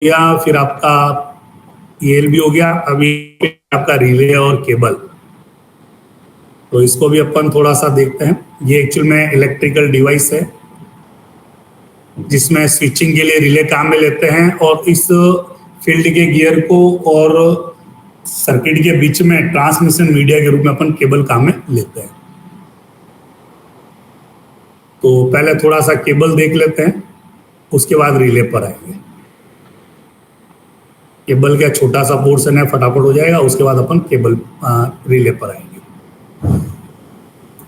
या फिर आपका ELB हो गया। अभी आपका रिले और केबल, तो इसको भी अपन थोड़ा सा देखते हैं। ये एक्चुअल में इलेक्ट्रिकल डिवाइस है जिसमें स्विचिंग के लिए रिले काम में लेते हैं, और इस फील्ड के गियर को और सर्किट के बीच में ट्रांसमिशन मीडिया के रूप में अपन केबल काम में लेते हैं। तो पहले थोड़ा सा केबल देख लेते हैं, उसके बाद रिले पर आएंगे। केबल का छोटा सा पोर्शन है, फटाफट हो जाएगा, उसके बाद अपन केबल रिले पर आएंगे।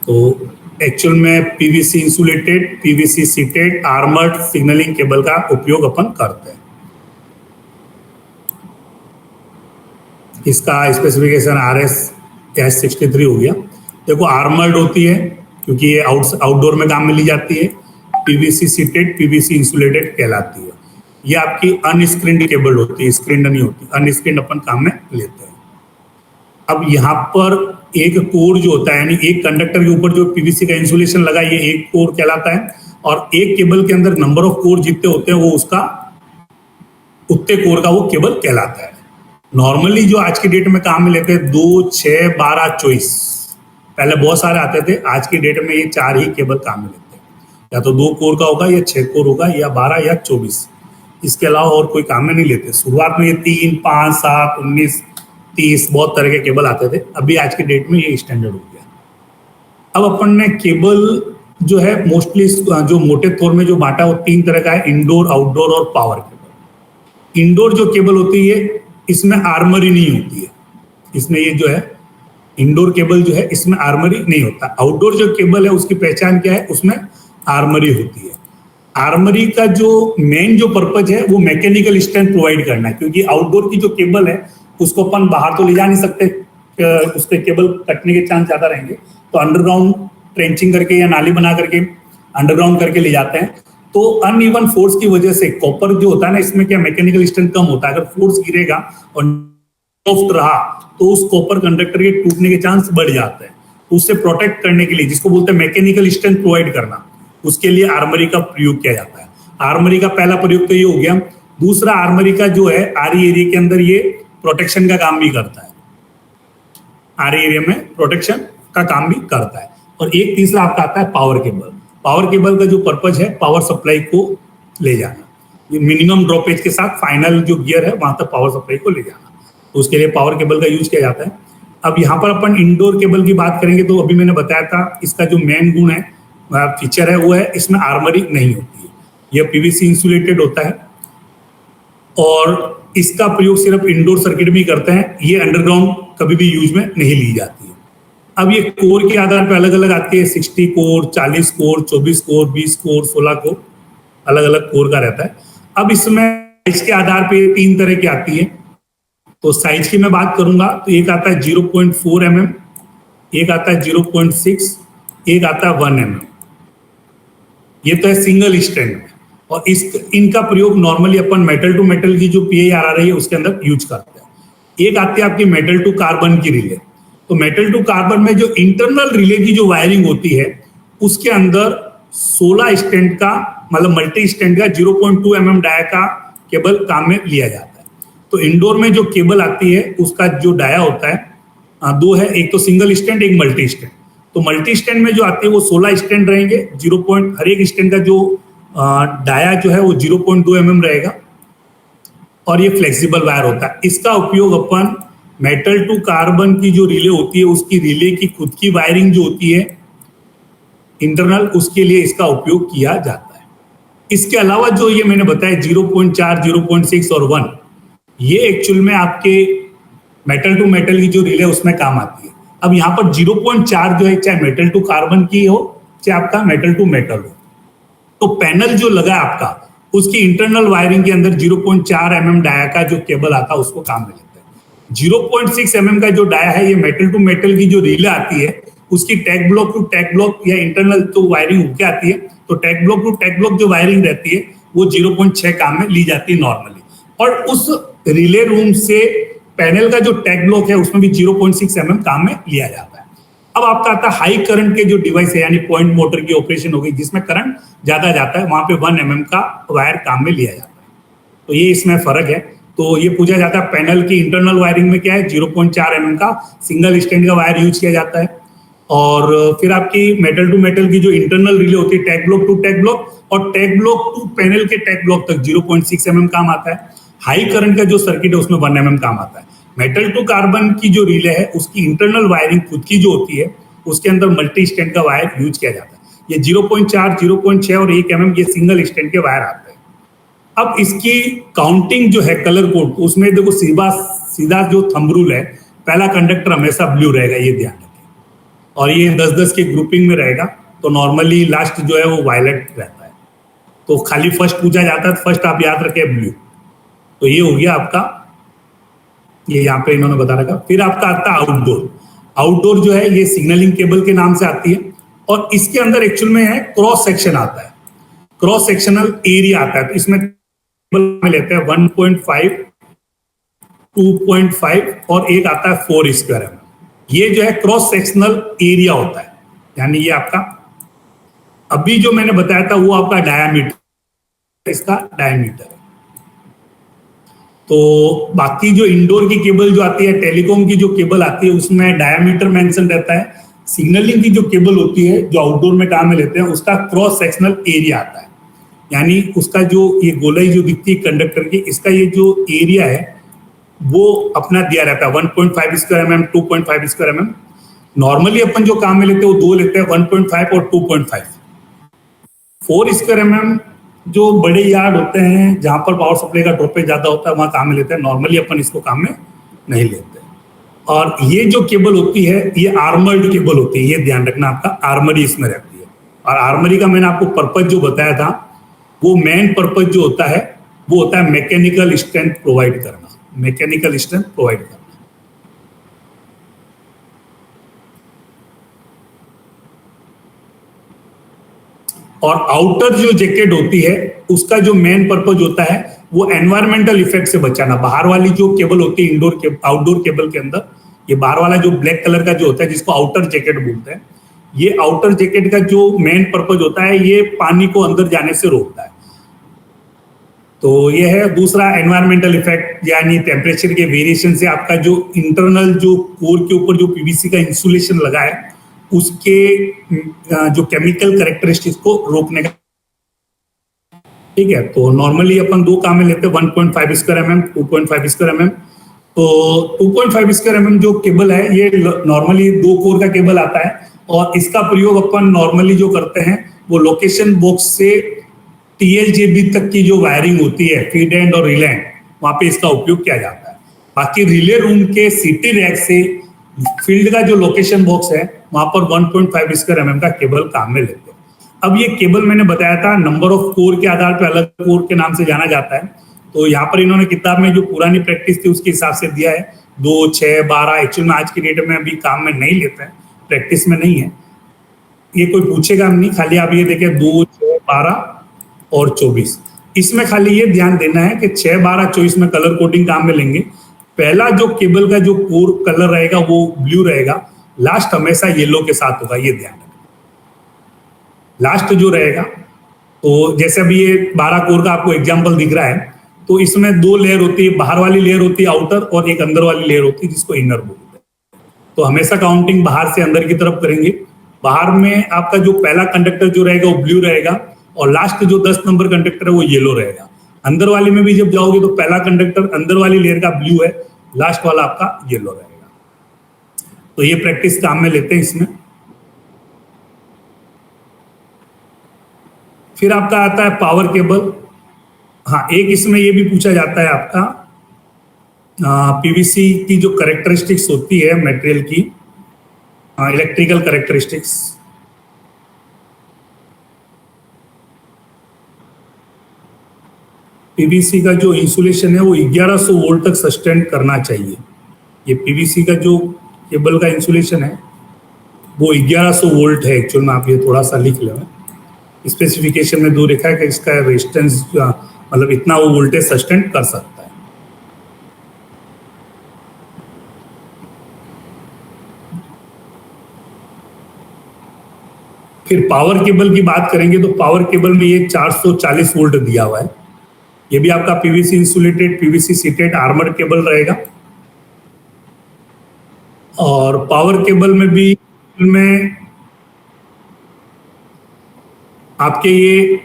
तो एक्चुअल में PVC insulated, PVC seated armoured signalling cable का उपयोग अपन करते हैं। इसका स्पेसिफिकेशन RS-63 हो गया। देखो आर्मर्ड होती है क्योंकि ये आउटडोर में काम में ली जाती है। पीवीसी सीटेड, पीवीसी इंसुलेटेड कहलाती है। ये आपकी अनस्क्रीन्ड केबल होती है, स्क्रीन्ड नहीं होती। अनस्क्रीन्ड अपन काम में लेते हैं। अब यहाँ पर एक कोर जो होता है, यानी एक कंडक्टर के ऊपर जो पीवीसी का इंसुलेशन लगा, ये एक कोर कहलाता है। और एक केबल के अंदर नंबर ऑफ कोर जितने होते हैं वो उसका उतने कोर का वो केबल कहलाता है। नॉर्मली जो आज की डेट में काम में लेते हैं 2, 6, 12, 24, पहले बहुत सारे आते थे। आज की डेट में ये 4 ही केबल काम में लेते हैं। या तो 2 कोर का होगा, या 6 कोर होगा, या 12 या 24। इसके अलावा और कोई काम में नहीं लेते। शुरुआत में ये 3, 5, 7, 19, 30 बहुत तरह के केबल आते थे। अभी आज की डेट में ये स्टैंडर्ड हो गया। अब अपन ने केबल जो है मोस्टली जो मोटे तौर में जो बांटा वो 3 तरह का है, इंडोर, आउटडोर और पावर केबल। इंडोर जो केबल होती है इसमें आर्मरी नहीं होती है। इसमें ये जो है इंडोर केबल जो है इसमें आर्मरी नहीं होता। आउटडोर जो केबल है उसकी पहचान क्या है, उसमें आर्मरी होती है। आर्मरी का जो मेन जो पर्पज है वो मैकेनिकल स्ट्रेंथ प्रोवाइड करना है, क्योंकि आउटडोर की जो केबल है उसको अपन बाहर तो ले जा नहीं सकते, उसके केबल कटने के चांस ज्यादा रहेंगे। तो अंडरग्राउंड ट्रेंचिंग करके या नाली बना करके अंडरग्राउंड करके ले जाते हैं। तो अनइवन फोर्स की वजह से कॉपर जो होता है ना, इसमें क्या मैकेनिकल स्ट्रेंथ कम होता है। अगर फोर्स गिरेगा और सॉफ्ट रहा तो उस कॉपर कंडक्टर के टूटने के चांस बढ़ जाते हैं। उससे प्रोटेक्ट करने के लिए, जिसको बोलते हैं मैकेनिकल स्ट्रेंथ प्रोवाइड करना, उसके लिए आर्मरी का प्रयोग किया जाता है। आर्मरी का पहला प्रयोग तो ये हो गया। दूसरा, आर्मरी का जो है आरी एरिया के अंदर ये प्रोटेक्शन का काम भी करता है। आरी एरिया में प्रोटेक्शन का काम भी करता है। और एक तीसरा आपका आता है पावर केबल। पावर केबल का जो पर्पज है पावर सप्लाई को ले जाना, मिनिमम ड्रॉपेज के साथ फाइनल जो गियर है वहां तक पावर सप्लाई को ले जाना, तो उसके लिए पावर केबल का यूज किया जाता है। अब यहाँ पर अपन इंडोर केबल की बात करेंगे तो अभी मैंने बताया था इसका जो मेन गुण है, फीचर है, वो है इसमें आर्मरी नहीं होती है। यह पीवीसी इंसुलेटेड होता है और इसका प्रयोग सिर्फ इंडोर सर्किट में ही करते हैं। ये अंडरग्राउंड कभी भी यूज में नहीं ली जाती है। अब ये कोर के आधार पर अलग अलग आती है, 60 core, 40 core, 24 core, 20 core, 16 core, अलग अलग कोर का रहता है। अब इसमें साइज के आधार पे 3 तरह की आती है। तो साइज की मैं बात करूंगा तो एक आता है 0.4 mm, एक आता है 0.6, एक आता है 1 mm। ये तो है सिंगल स्ट्रैंड में। और इनका प्रयोग नॉर्मली अपन मेटल टू मेटल की जो PIR आ रही है उसके अंदर यूज करते हैं। एक आती है आपकी मेटल टू कार्बन की रिले। तो मेटल टू कार्बन में जो इंटरनल रिले की जो वायरिंग होती है उसके अंदर 16 स्टैंड का, मतलब मल्टी स्टैंड का 0.2 mm डाया का केबल काम में लिया जाता है। तो इंडोर में जो केबल आती है उसका जो डाया होता है 2 है, एक तो सिंगल स्टैंड, एक मल्टी स्टैंड। तो मल्टी स्टैंड में जो आती है वो 16 स्टैंड रहेंगे। हर एक स्टैंड का जो डाया जो है वो 0.2 mm रहेगा और ये फ्लेक्सिबल वायर होता है। इसका उपयोग अपन मेटल टू कार्बन की जो रिले होती है उसकी रिले की खुद की वायरिंग जो होती है इंटरनल, उसके लिए इसका उपयोग किया जाता है। इसके अलावा जो ये मैंने बताया 0.4, 0.6 और 1, ये एक्चुअल में आपके मेटल टू मेटल की जो रिले उसमें काम आती है। अब यहाँ पर 0.4 जो है चाहे मेटल टू कार्बन की हो चाहे आपका मेटल टू मेटल हो, तो पैनल जो लगा आपका उसकी इंटरनल वायरिंग के अंदर 0.4 mm डाया का जो केबल आता है उसको काम में लेता है। 0.6 mm का जो डाया है ये मेटल टू मेटल की जो रिले आती है उसकी tag block to tag block या इंटरनल तो वायरिंग होके आती है। तो tag block to tag block जो वायरिंग रहती है वो 0.6 काम में ली जाती है नॉर्मली। और उस रिले रूम से पैनल का जो टैग ब्लॉक है उसमें भी 0.6 mm काम में लिया जाता है। अब आपका आता है हाई करंट के जो डिवाइस है, यानी पॉइंट मोटर की ऑपरेशन हो गई जिसमें करंट ज्यादा जाता है, वहां पे 1 mm का वायर काम में लिया जाता है। तो ये इसमें फर्क है। तो ये पूछा जाता है पैनल की इंटरनल वायरिंग में क्या है, 0.4 mm का सिंगल स्टैंड का वायर यूज किया जाता है। और फिर आपकी मेटल टू मेटल की जो इंटरनल रिले होती है, tag block to tag block और टैग ब्लॉक टू पैनल के टैग ब्लॉक तक 0.6 mm काम आता है। हाई करंट का जो सर्किट है उसमें 1 mm काम आता है। मेटल टू कार्बन की जो रिले है उसकी इंटरनल वायरिंग खुद की जो होती है उसके अंदर मल्टी स्टैंड का वायर यूज किया जाता है। ये 0.4, 0.6 और 1 mm ये सिंगल स्टैंड के वायर आते हैं। अब इसकी काउंटिंग जो है कलर कोड, उसमें देखो सीधा सीधा जो थंब रूल है, पहला कंडक्टर हमेशा ब्लू रहेगा, ये ध्यान रखें। और ये 10-10 के ग्रुपिंग में रहेगा, तो नॉर्मली लास्ट जो है वो वायलेट रहता है। तो खाली फर्स्ट पूछा जाता है, फर्स्ट आप याद रखें ब्लू। तो ये हो गया आपका, ये यहाँ पे इन्होंने बता रखा। फिर आपका आता है आउटडोर। आउटडोर जो है ये सिग्नलिंग केबल के नाम से आती है और इसके अंदर एक्चुअल में है क्रॉस सेक्शन आता है, क्रॉस सेक्शनल एरिया आता है। तो इसमें में लेते हैं 1.5, 2.5 और एक आता है 4 स्क्वायर mm। ये जो है क्रॉस सेक्शनल एरिया होता है, यानी ये आपका अभी जो मैंने बताया था वो आपका डायामीटर, इसका डायामीटर है। तो बाकी जो इंडोर की केबल जो आती है, टेलीकॉम की जो केबल आती है उसमें डायामीटर मेंशन रहता है। सिग्नलिंग की जो केबल होती है जो आउटडोर में काम में लेते हैं उसका क्रॉस सेक्शनल एरिया आता है, यानी उसका जो ये गोलाई जो दिखती है कंडक्टर की, इसका ये जो एरिया है वो अपना दिया रहता है 1.5 square mm, 2.5 square mm। Normally अपन जो काम में लेते हैं वो दो लेते हैं, 1.5 और 2.5। 4 स्क्वायर mm जो बड़े यार्ड होते हैं जहां पर पावर सप्लाई का ड्रॉपेज ज्यादा होता है वहां काम में लेते हैं, नॉर्मली अपन इसको काम में नहीं लेते। और ये जो केबल होती है ये आर्मर्ड केबल होती है, ये ध्यान रखना आपका, आर्मरी इसमें रहती है। और आर्मरी का मैंने आपको पर्पज जो बताया था, वो मेन पर्पज जो होता है वो होता है मैकेनिकल स्ट्रेंथ प्रोवाइड करना, मैकेनिकल स्ट्रेंथ प्रोवाइड करना। और आउटर जो जैकेट होती है उसका जो मेन पर्पज होता है वो एनवायरमेंटल इफेक्ट से बचाना। बाहर वाली जो केबल होती है इंडोर के आउटडोर केबल के अंदर, ये बाहर वाला जो ब्लैक कलर का जो होता है जिसको आउटर जैकेट बोलते हैं, ये आउटर जैकेट का जो मेन पर्पज होता है ये पानी को अंदर जाने से रोकता है। तो ये है दूसरा एनवायरमेंटल इफेक्ट, यानी टेम्परेचर के वेरिएशन से आपका जो इंटरनल जो कोर के ऊपर जो पीवीसी का इंसुलेशन लगा है उसके जो केमिकल कैरेक्टरिस्टिक्स को रोकने का। ठीक है, तो नॉर्मली अपन दो काम में लेते हैं, 1.5 स्क्वायर mm, 2.5 स्क्वायर mm। तो 2.5 स्क्वायर mm जो केबल है ये नॉर्मली 2 कोर का केबल आता है और इसका प्रयोग अपन नॉर्मली जो करते हैं वो लोकेशन बॉक्स से टीएलजेबी तक की जो वायरिंग होती है, फीड एंड और रिले एंड, वहां पे इसका उपयोग किया जाता है। बाकी रिले रूम के सीटी रैक से फील्ड का जो लोकेशन बॉक्स है वहां पर 1.5 स्क्वायर mm का केबल काम में लेते हैं। अब ये केबल मैंने बताया था नंबर ऑफ कोर के आधार पर अलग कोर के नाम से जाना जाता है। तो यहाँ पर इन्होंने किताब में जो पुरानी प्रैक्टिस थी उसके हिसाब से दिया है 2, 6, 12। एक्चुअल में आज की डेट में अभी काम में नहीं लेते हैं, प्रैक्टिस में नहीं है, ये कोई पूछेगा नहीं। खाली आप ये देखें 2, 6, 12 और 24। इसमें खाली ये ध्यान देना है कि 6, 12, 24 में कलर कोडिंग काम में लेंगे। पहला जो केबल का जो कोर कलर रहेगा वो ब्लू रहेगा, लास्ट हमेशा येलो के साथ होगा, ये ध्यान रखना। लास्ट जो रहेगा, तो जैसे अभी ये 12 कोर का आपको एग्जांपल दिख रहा है, तो इसमें 2 लेयर होती है, बाहर वाली लेयर होती है आउटर और एक अंदर वाली लेयर होती है जिसको इनर बोलते हैं। तो हमेशा काउंटिंग बाहर से अंदर की तरफ करेंगे। बाहर में आपका जो पहला कंडक्टर जो रहेगा वो ब्लू रहेगा और लास्ट जो 10 नंबर कंडक्टर है वो येलो रहेगा। अंदर वाली में भी जब जाओगे तो पहला कंडक्टर अंदर वाली लेयर का ब्लू है, लास्ट वाला आपका येलो रहेगा। तो ये प्रैक्टिस काम में लेते हैं इसमें। फिर आपका आता है पावर केबल। हाँ, एक इसमें ये भी पूछा जाता है आपका पीवीसी की जो कैरेक्टरिस्टिक्स होती है मटेरियल की, इलेक्ट्रिकल कैरेक्टरिस्टिक्स। पीवीसी का जो इंसुलेशन है वो 1100 वोल्ट तक सस्टेन करना चाहिए। ये पीवीसी का जो केबल का इंसुलेशन है वो 1100 वोल्ट है एक्चुअल में, आप ये थोड़ा सा लिख लें। स्पेसिफिकेशन में दो लिखा है कि इसका रेजिस्टेंस मतलब इतना वो वोल्टेज सस्टेन कर सकता है। फिर पावर केबल की बात करेंगे तो पावर केबल में ये 440 वोल्ट दिया हुआ है। ये भी आपका PVC insulated PVC seated armoured cable रहेगा। और पावर केबल में भी आपके ये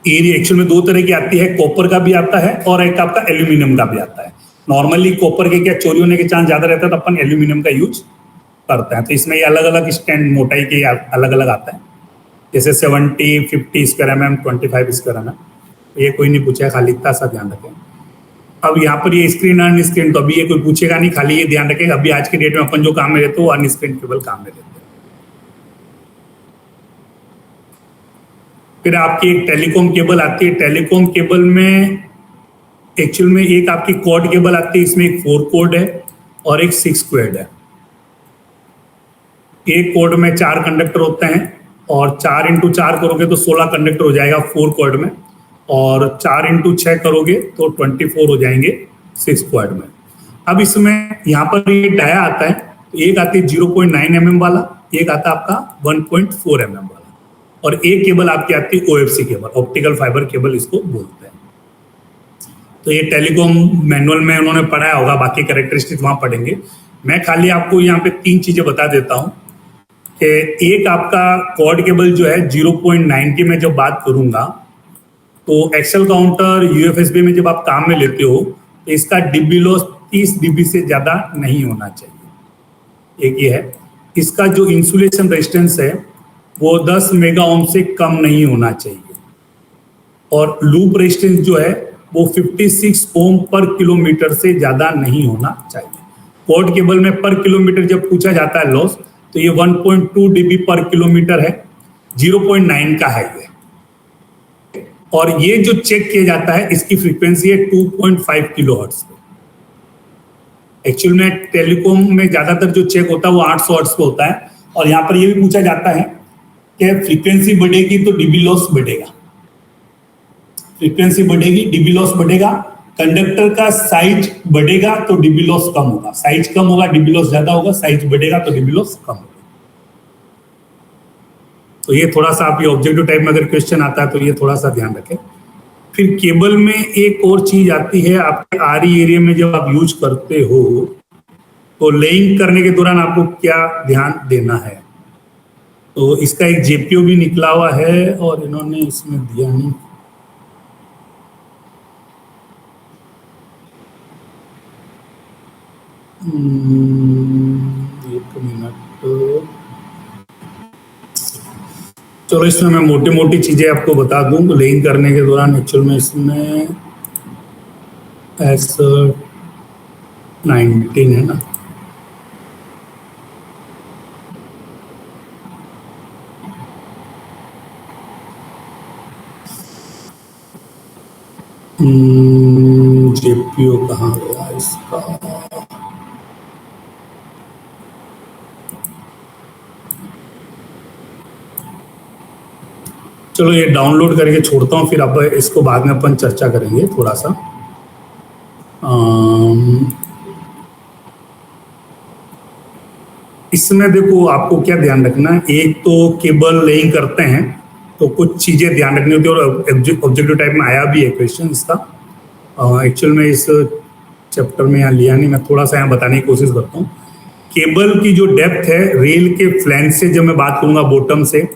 एरिया एक्चुअल में दो तरह की आती है, कॉपर का भी आता है और एक आपका एल्यूमिनियम का भी आता है। नॉर्मली कॉपर के क्या चोरी होने के चांस ज्यादा रहता है, तो अपन एल्यूमिनियम का यूज करते हैं। तो इसमें ये अलग अलग स्टैंड मोटाई के अलग अलग आता है, जैसे 70, 50 स्क्वायर mm, 25 स्क्वायर mm। ये कोई नहीं पूछा है, खाली इतना सा ध्यान रखें। अब यहाँ पर ये स्क्रीन अन स्क्रीन, तो अभी ये कोई पूछेगा नहीं, खाली ये ध्यान रखें अभी आज के डेट में अपन जो काम में रहते हो अन स्क्रीन केबल काम में रहते हैं। फिर आपकी एक टेलीकॉम केबल आती है। टेलीकॉम केबल में एक्चुअल में एक आपकी क्वाड केबल आती है, इसमें एक 4 कोड है और एक 6 क्वाड है। एक कोड में 4 कंडक्टर होते हैं और 4 × 4 करोगे तो 16 कंडक्टर हो जाएगा 4 क्वाड में, और 4 × 6 करोगे तो 24 हो जाएंगे 6 क्वाड में। अब इसमें यहाँ पर ये डाया आता है, एक आती है 0.9 mm वाला, एक आता है आपका 1.4 mm वाला, और एक केबल आपकी आती है OFC cable, optical fibre cable इसको बोलते हैं। तो ये टेलीकॉम मैनुअल में उन्होंने पढ़ाया होगा, बाकी कैरेक्टरिस्टिक वहां पढ़ेंगे। मैं खाली आपको यहाँ पे 3 चीजें बता देता हूँ कि एक आपका कॉर्ड केबल जो है 0.9 की मैं जब बात करूंगा, तो एक्सेल काउंटर UFSB में जब आप काम में लेते हो तो इसका डीबी लॉस 30 dB से ज्यादा नहीं होना चाहिए। एक ये है। इसका जो इंसुलेशन रेजिस्टेंस है वो 10 मेगा ओम से कम नहीं होना चाहिए, और लूप रेजिस्टेंस जो है वो 56 ओम पर किलोमीटर से ज्यादा नहीं होना चाहिए। कॉर्ड केबल में पर किलोमीटर जब पूछा जाता है लॉस, तो ये 1.2 dB पर किलोमीटर है, 0.9 का है ये। और ये जो चेक किया जाता है इसकी फ्रीक्वेंसी है 2.5 किलोहर्ट्ज पे। एक्चुअल में टेलीकॉम में ज्यादातर जो चेक होता है वो 800 हर्ट्ज पे होता है। और यहाँ पर ये भी पूछा जाता है कि फ्रीक्वेंसी बढ़ेगी तो डीबी लॉस बढ़ेगा, फ्रीक्वेंसी बढ़ेगी डीबी लॉस बढ़ेगा, कंडक्टर का साइज बढ़ेगा तो डीबी लॉस कम होगा, साइज कम होगा डीबी लॉस ज्यादा होगा, साइज बढ़ेगा तो डीबी लॉस कम होगा। तो ये थोड़ा सा आप ये ऑब्जेक्टिव टाइप में अगर क्वेश्चन आता है तो ये थोड़ा सा ध्यान रखें। फिर केबल में एक और चीज आती है, आपके आरई एरिया में जब आप यूज करते हो तो लेइंग करने के दौरान आपको क्या ध्यान देना है। तो इसका एक जेपीओ भी निकला हुआ है और इन्होंने इसमें दिया नहीं। एक मिनट, चलो इसमें मैं मोटी मोटी चीजें आपको बता दूं। तो लेइंग करने के दौरान एक्चुअल में इसमें S19 है ना, जेपीओ कहाँ गया इसका। चलो ये डाउनलोड करके छोड़ता हूँ, फिर अब इसको बाद में अपन चर्चा करेंगे थोड़ा सा। इसमें देखो आपको क्या ध्यान रखना है, एक तो केबल लेइंग करते हैं तो कुछ चीजें ध्यान रखनी होती है, और ऑब्जेक्टिव टाइप में आया भी है क्वेश्चन इसका। एक्चुअल में इस चैप्टर में यहाँ लिया नहीं, मैं थोड़ा सा यहाँ बताने की कोशिश करता हूँ। केबल की जो डेप्थ है रेल के फ्लैंज से जब मैं बात करूंगा बॉटम से,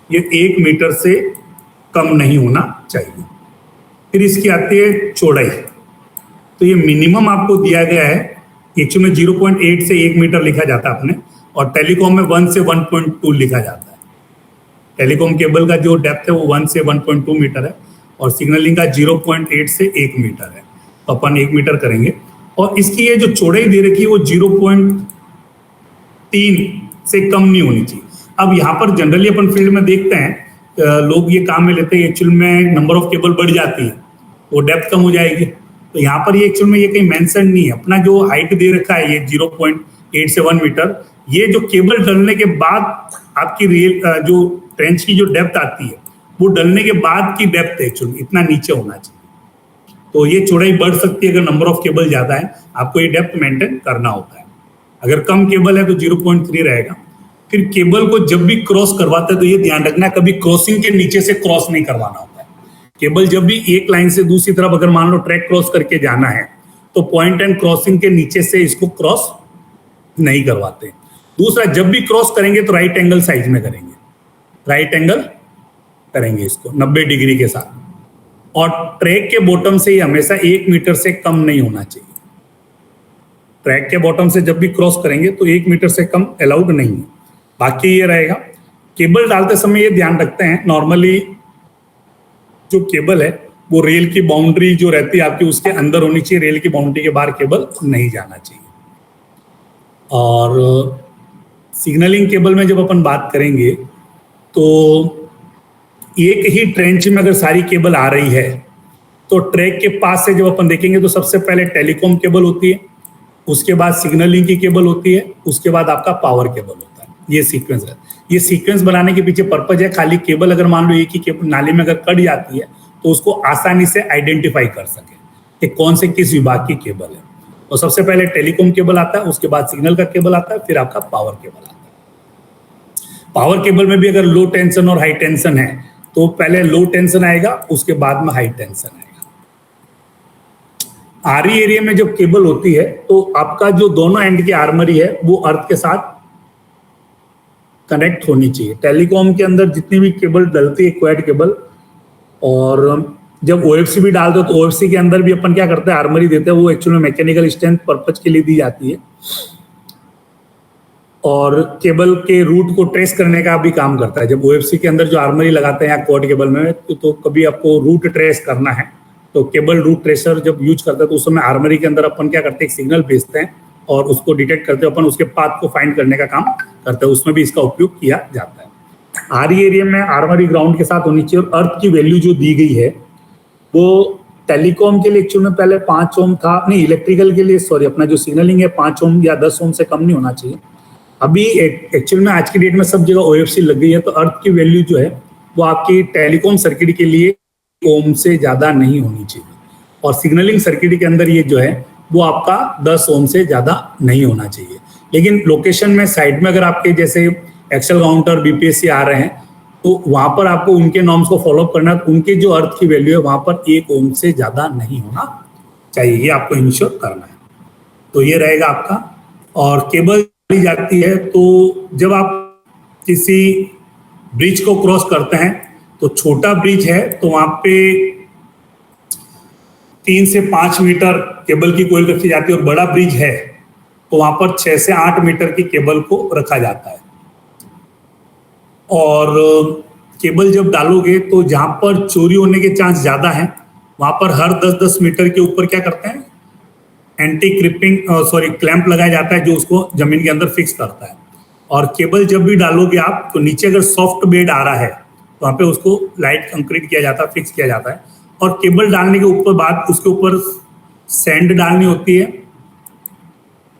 ये 1 मीटर से कम नहीं होना चाहिए। फिर इसकी आती है चौड़ाई, तो ये मिनिमम आपको दिया गया है। एक्चुअल में 0.8 से 1 मीटर लिखा जाता है अपने, और टेलीकॉम में 1 से 1.2 लिखा जाता है। टेलीकॉम केबल का जो डेप्थ है वो 1 से 1.2 मीटर है, और सिग्नलिंग का 0.8 से 1 मीटर है, तो अपन 1 मीटर करेंगे। और इसकी ये जो चौड़ाई दे रखी है वो 0.3 से कम नहीं होनी चाहिए। अब यहाँ पर जनरली अपन फील्ड में देखते हैं लोग ये काम में लेते हैं, एक्चुअल में नंबर ऑफ केबल बढ़ जाती है, वो डेप्थ कम हो जाएगी। तो यहाँ पर ये एक्चुअल में ये कहीं मेंशन नहीं है। अपना जो हाइट दे रखा है ये 0.8 से 1 मीटर, ये जो केबल डलने के बाद आपकी रेल जो ट्रेंच की जो डेप्थ आती है वो डलने के बाद की डेप्थ है, एक्चुअली इतना नीचे होना चाहिए। तो ये चौड़ाई बढ़ सकती है अगर नंबर ऑफ केबल ज्यादा है, आपको ये डेप्थ मेंटेन करना होता है। अगर कम केबल है तो 0.3 रहेगा। फिर केबल को जब भी क्रॉस करवाते हैं तो ये ध्यान रखना है कभी क्रॉसिंग के नीचे से क्रॉस नहीं करवाना होता है, केबल जब भी एक लाइन से दूसरी तरफ अगर मान लो ट्रैक क्रॉस करके जाना है तो पॉइंट एंड क्रॉसिंग के नीचे से इसको क्रॉस नहीं करवाते। दूसरा, जब भी क्रॉस करेंगे तो राइट एंगल साइज में करेंगे, राइट एंगल करेंगे इसको 90 डिग्री के साथ, और ट्रैक के बॉटम से ही हमेशा 1 मीटर से कम नहीं होना चाहिए। ट्रैक के बॉटम से जब भी क्रॉस करेंगे तो 1 मीटर से कम अलाउड नहीं है। बाकी ये रहेगा, केबल डालते समय ये ध्यान रखते हैं, नॉर्मली जो केबल है वो रेल की बाउंड्री जो रहती है आपकी उसके अंदर होनी चाहिए, रेल की बाउंड्री के बाहर केबल नहीं जाना चाहिए। और सिग्नलिंग केबल में जब अपन बात करेंगे तो एक ही ट्रेंच में अगर सारी केबल आ रही है तो ट्रैक के पास से जब अपन देखेंगे तो सबसे पहले टेलीकॉम केबल होती है, उसके बाद सिग्नलिंग की केबल होती है, उसके बाद आपका पावर केबल होता है। ये सीक्वेंस है। ये सीक्वेंस बनाने के पीछे पर्पज है, खाली केबल अगर मान लो एक ही केबल नाली में अगर कट जाती है तो उसको आसानी से आइडेंटिफाई कर सके कि कौन से किस विभाग की केबल है। तो सबसे पहले टेलीकॉम केबल आता है, उसके बाद सिग्नल का केबल आता है, फिर आपका पावर केबल आता है। पावर केबल में भी अगर लो टेंशन और हाई टेंशन है तो पहले लो टेंशन आएगा, उसके बाद में हाई टेंशन आएगा। आरई एरिया में जब केबल होती है तो आपका जो दोनों एंड की आर्मरी है वो अर्थ के साथ कनेक्ट होनी चाहिए। टेलीकॉम के अंदर जितनी भी केबल डलती है क्वाड केबल, और जब ओएफसी भी डालते हो तो ओएफसी के अंदर भी अपन क्या करते हैं, आर्मरी देते हैं, वो एक्चुअली में मैकेनिकल स्ट्रेंथ पर्पज के लिए दी जाती है और केबल के रूट को ट्रेस करने का भी काम करता है। जब ओएफसी के अंदर जो आर्मरी लगाते हैं या क्वाड केबल में तो कभी आपको रूट ट्रेस करना है तो केबल रूट ट्रेसर जब यूज करते हैं तो उस समय आर्मरी के अंदर अपन क्या करते हैं, एक सिग्नल भेजते हैं और उसको डिटेक्ट करते हैं, अपन उसके पाथ को फाइंड करने का काम करते हैं। उसमें भी इसका उपयोग किया जाता है। आरई एरिया में आर्मरी ग्राउंड के साथ होनी चाहिए और अर्थ की वैल्यू जो दी गई है वो टेलीकॉम के लिए एक्चुअल में पहले 5 ओम था, नहीं इलेक्ट्रिकल के लिए सॉरी अपना जो सिग्नलिंग है 5 ओम या 10 ओम से कम नहीं होना चाहिए। अभी एक्चुअल में आज की डेट में सब जगह ओएफसी लग गई है तो अर्थ की वैल्यू जो है वो आपकी टेलीकॉम सर्किट के लिए ओम से ज्यादा नहीं होनी चाहिए और सिग्नलिंग सर्किट के अंदर ये जो है वो आपका 10 ओम से ज्यादा नहीं होना चाहिए। लेकिन लोकेशन में साइड में अगर आपके जैसे एक्सेल काउंटर बीपीएससी आ रहे हैं तो वहां पर आपको उनके नॉर्म्स को फॉलो करना, उनके जो अर्थ की वैल्यू है वहां पर 1 ओम से ज्यादा नहीं होना चाहिए, ये आपको इंश्योर करना है। तो ये रहेगा आपका। और केबल ली जाती है तो जब आप किसी ब्रिज को क्रॉस करते हैं तो छोटा ब्रिज है तो वहां पे 3 से 5 मीटर केबल की कोयल रखी जाती है और बड़ा ब्रिज है तो वहां पर 6 से 8 मीटर की केबल को रखा जाता है। और केबल जब डालोगे तो जहां पर चोरी होने के चांस ज्यादा है वहां पर हर 10-10 मीटर के ऊपर क्या करते हैं, एंटी क्रिपिंग क्लैंप लगाया जाता है जो उसको जमीन के अंदर फिक्स करता है। और केबल जब भी डालोगे आप तो नीचे अगर सॉफ्ट बेड आ रहा है तो वहां पे उसको लाइट कंक्रीट किया जाता है, फिक्स किया जाता है। और केबल डालने के ऊपर बाद उसके ऊपर सैंड डालनी होती है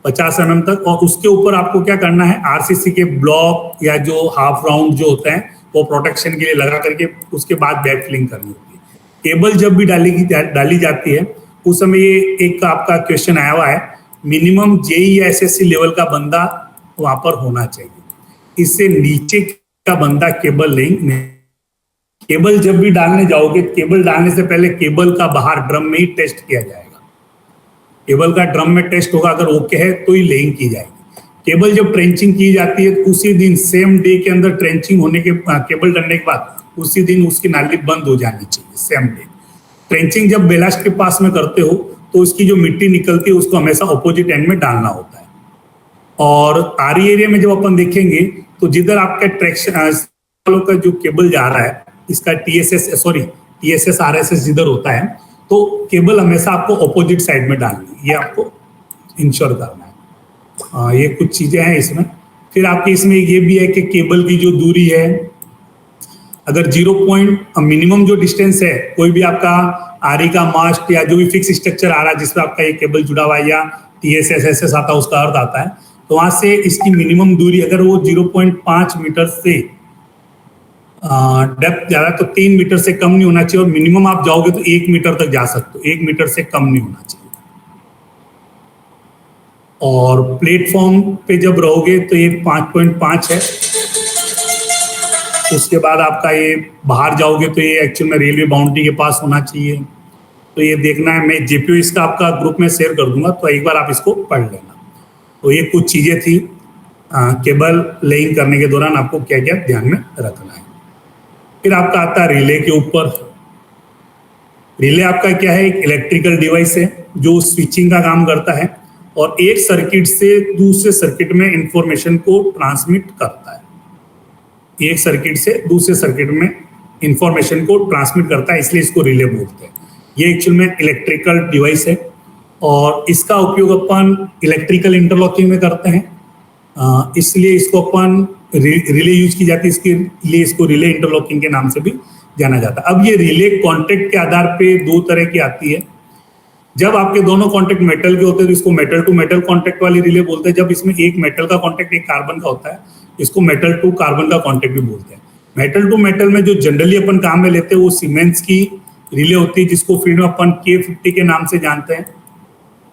50 mm तक, और उसके ऊपर आपको क्या करना है, आरसीसी के ब्लॉक या जो हाफ राउंड जो होता है वो प्रोटेक्शन के लिए लगा करके उसके बाद बैक फिलिंग करनी होती है। केबल जब भी डाली जाती है उस समय ये एक आपका क्वेश्चन आया हुआ है, मिनिमम जेई या एसएससी लेवल का बंदा वहां पर होना चाहिए, इससे नीचे का बंदा केबल नहीं। केबल जब भी डालने जाओगे, केबल डालने से पहले केबल का बाहर ड्रम में ही टेस्ट किया जाएगा। केबल का ड्रम में टेस्ट होगा, अगर ओके है तो ही लेइंग की जाएगी। केबल जब ट्रेंचिंग की जाती है तो उसी दिन सेम डे के अंदर ट्रेंचिंग होने के केबल डलने के बाद उसी दिन उसकी नाली बंद हो जानी चाहिए, सेम डे। ट्रेंचिंग जब बेलास्ट के पास में करते हो तो उसकी जो मिट्टी निकलती है उसको हमेशा ऑपोजिट एंड में डालना होता है। और आरई एरिया में जब अपन देखेंगे तो जिधर आपका ट्रैक्शन का जो केबल जा रहा है इसका टीएसएस आरएसएस जिधर होता है तो केबल हमेशा आपको ऑपोजिट साइड में डालनी है, ये आपको इंश्योर करना है। ये कुछ चीजें हैं इसमें। फिर आपके इसमें ये भी है कि केबल की जो दूरी है, अगर 0 मिनिमम जो डिस्टेंस है, कोई भी आपका आरई का मास्ट या जो भी फिक्स स्ट्रक्चर आ रहा है जिसपे आपका ये केबल जुड़ा हुआ है या टीएसएस आता है उसका अर्थ आता है, तो वहां से इसकी मिनिमम दूरी अगर वो 0.5 मीटर से डेप्थ ज्यादा तो 3 मीटर से कम नहीं होना चाहिए, और मिनिमम आप जाओगे तो 1 मीटर तक जा सकते हो, 1 मीटर से कम नहीं होना चाहिए। और प्लेटफॉर्म पे जब रहोगे तो ये 5.5 है, उसके बाद आपका ये बाहर जाओगे तो ये एक्चुअल में रेलवे बाउंड्री के पास होना चाहिए। तो ये देखना है, मैं जेपीओ इसका आपका ग्रुप में शेयर कर दूंगा, तो एक बार आप इसको पढ़ लेना। तो ये कुछ चीजें थी केबल लेइंग करने के दौरान आपको क्या क्या ध्यान में रखना है। फिर आपका आता है रिले के ऊपर। रिले आपका क्या है, एक इलेक्ट्रिकल डिवाइस है जो स्विचिंग का काम करता है और एक सर्किट से दूसरे सर्किट में इंफॉर्मेशन को ट्रांसमिट करता है। एक सर्किट से दूसरे सर्किट में इंफॉर्मेशन को ट्रांसमिट करता है, इसलिए इसको रिले बोलते हैं। ये एक्चुअल में इलेक्ट्रिकल डिवाइस है और इसका उपयोग अपन इलेक्ट्रिकल इंटरलॉकिंग में करते हैं, इसलिए इसको अपन रिले यूज की जाती है, इसके लिए इसको रिले इंटरलॉकिंग के नाम से भी जाना जाता है। अब ये रिले कॉन्टेक्ट के आधार पे दो तरह की आती है। जब आपके दोनों कॉन्टेक्ट मेटल के होते हैं तो इसको मेटल टू मेटल कॉन्टेक्ट वाली रिले बोलते हैं। जब इसमें एक मेटल का कॉन्टेक्ट एक कार्बन का होता है, इसको मेटल टू कार्बन का कॉन्टेक्ट भी बोलते हैं। मेटल टू मेटल में जो जनरली अपन काम में लेते हैं वो सीमेंस की रिले होती है, जिसको फील्ड में अपन K50 के नाम से जानते हैं।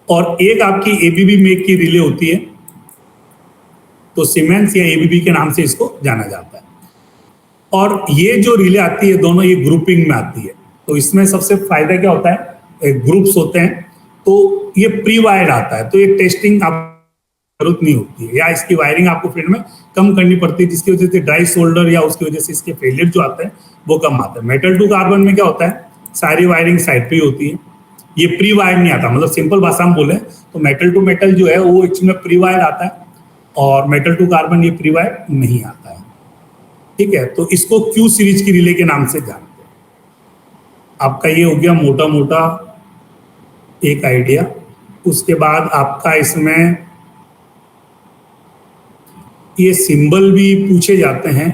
और एक आपकी एबीबी मेक की रिले होती है, तो सीमेंस या एबीबी के नाम से इसको जाना जाता है। और ये जो रिले आती है दोनों ये ग्रुपिंग में आती है। तो इसमें सबसे फायदा क्या होता है, ग्रुप्स होते हैं तो ये प्री वायर्ड आता है, तो ये टेस्टिंग आप जरूरत नहीं होती है, या इसकी वायरिंग आपको फील्ड में कम करनी पड़ती है, जिसकी वजह से ड्राई सोल्डर या उसकी वजह से इसके फेलियर जो आता है वो कम आता है। मेटल टू कार्बन में क्या होता है, सारी वायरिंग साइड पे होती है, ये प्री वायर्ड नहीं आता। मतलब सिंपल भाषा में बोले तो मेटल टू मेटल जो है वो इसमें प्री वायर्ड आता है और मेटल टू कार्बन ये प्री वायर्ड नहीं आता है। ठीक है, तो इसको क्यू सीरीज की रिले के नाम से जानते हैं। आपका ये हो गया मोटा मोटा एक आइडिया। उसके बाद आपका इसमें ये सिंबल भी पूछे जाते हैं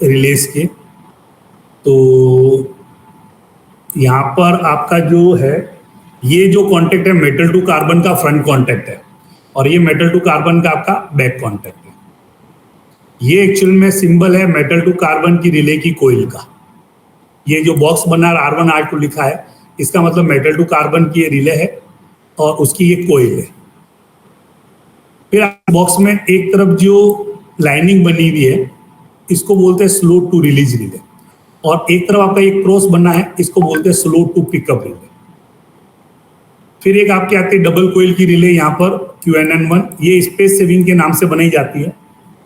रिलेस के। तो यहाँ पर आपका जो है ये जो कांटेक्ट है मेटल टू कार्बन का फ्रंट कांटेक्ट है और ये मेटल टू कार्बन का आपका बैक कांटेक्ट है। ये एक्चुअल में सिंबल है मेटल टू कार्बन की रिले की कोइल का। ये जो बॉक्स बना R1 R2 लिखा है, इसका मतलब मेटल टू कार्बन की ये रिले है और उसकी ये कोइल है। फिर बॉक्स में एक तरफ जो लाइनिंग बनी हुई है इसको बोलते हैं स्लो टू रिलीज रिले, और एक तरफ आपका एक क्रॉस बना है इसको बोलते हैं स्लो टू पिकअप रिले। फिर एक आपकी आती है डबल कोइल की रिले, यहाँ पर QNN1, ये स्पेस सेविंग के नाम से बनाई जाती है।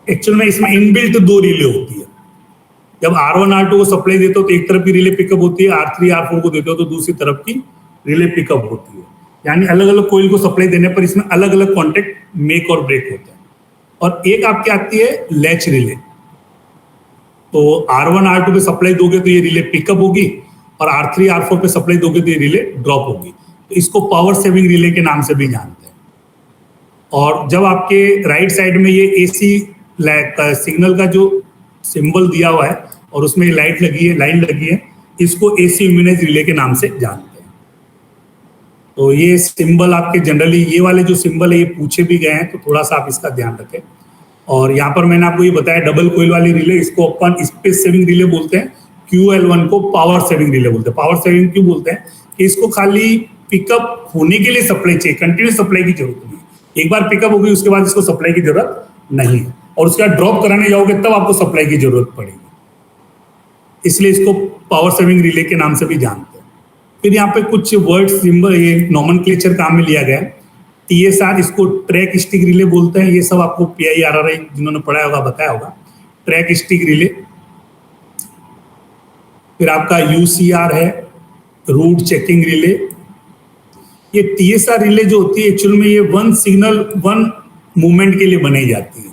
एक्चुअल में इसमें इनबिल्ट दो रिले होती है। जब R1 R2 को सप्लाई देते हो तो एक तरफ की रिले पिकअप होती है, R3 R4 को देते हो तो दूसरी तरफ की रिले पिकअप होती है। यानी अलग अलग कोइल को सप्लाई देने पर इसमें अलग अलग कॉन्टेक्ट मेक और ब्रेक होते हैं। और एक आपकी आती है लैच रिले। तो R1 R2 पे सप्लाई दोगे तो ये रिले पिकअप होगी और R3 R4 पे सप्लाई दोगे तो ये रिले ड्रॉप होगी। तो इसको पावर सेविंग रिले के नाम से भी जानते हैं। और जब आपके राइट साइड में ये AC सिग्नल का जो सिंबल दिया हुआ है और उसमें लाइट लगी है, लाइन लगी है, इसको AC इम्यूनाइज रिले के नाम से जानते हैं। तो ये सिंबल आपके जनरली ये वाले जो सिंबल है ये पूछे भी गए हैं, तो थोड़ा सा आप इसका ध्यान रखें। और यहाँ पर मैंने आपको ये बताया डबल कोइल वाली रिले, इसको अपन स्पेस सेविंग रिले बोलते हैं। QL1 को पावर सेविंग रिले बोलते हैं। पावर सेविंग क्यों बोलते हैं कि इसको खाली पिकअप होने के लिए सप्लाई चाहिए, कंटिन्यूस सप्लाई की जरूरत नहीं। एक बार पिकअप होगी उसके बाद इसको सप्लाई की जरूरत नहीं है, और उसके बाद ड्रॉप कराने जाओगे तब आपको सप्लाई की जरूरत पड़ेगी, इसलिए इसको पावर सेविंग रिले के नाम से भी जानते हैं। फिर यहाँ पे कुछ वर्ड सिंबल ये नॉमेनक्लेचर काम में लिया गया है। TSR इसको ट्रैक स्टिक रिले बोलते हैं। ये सब आपको PIRRI जिन्होंने पढ़ाया होगा बताया होगा, ट्रैक स्टिक रिले। फिर आपका UCR है रूट चेकिंग रिले। ये TSR रिले जो होती है एक्चुअल में ये वन सिग्नल वन मूवमेंट के लिए बनाई जाती है।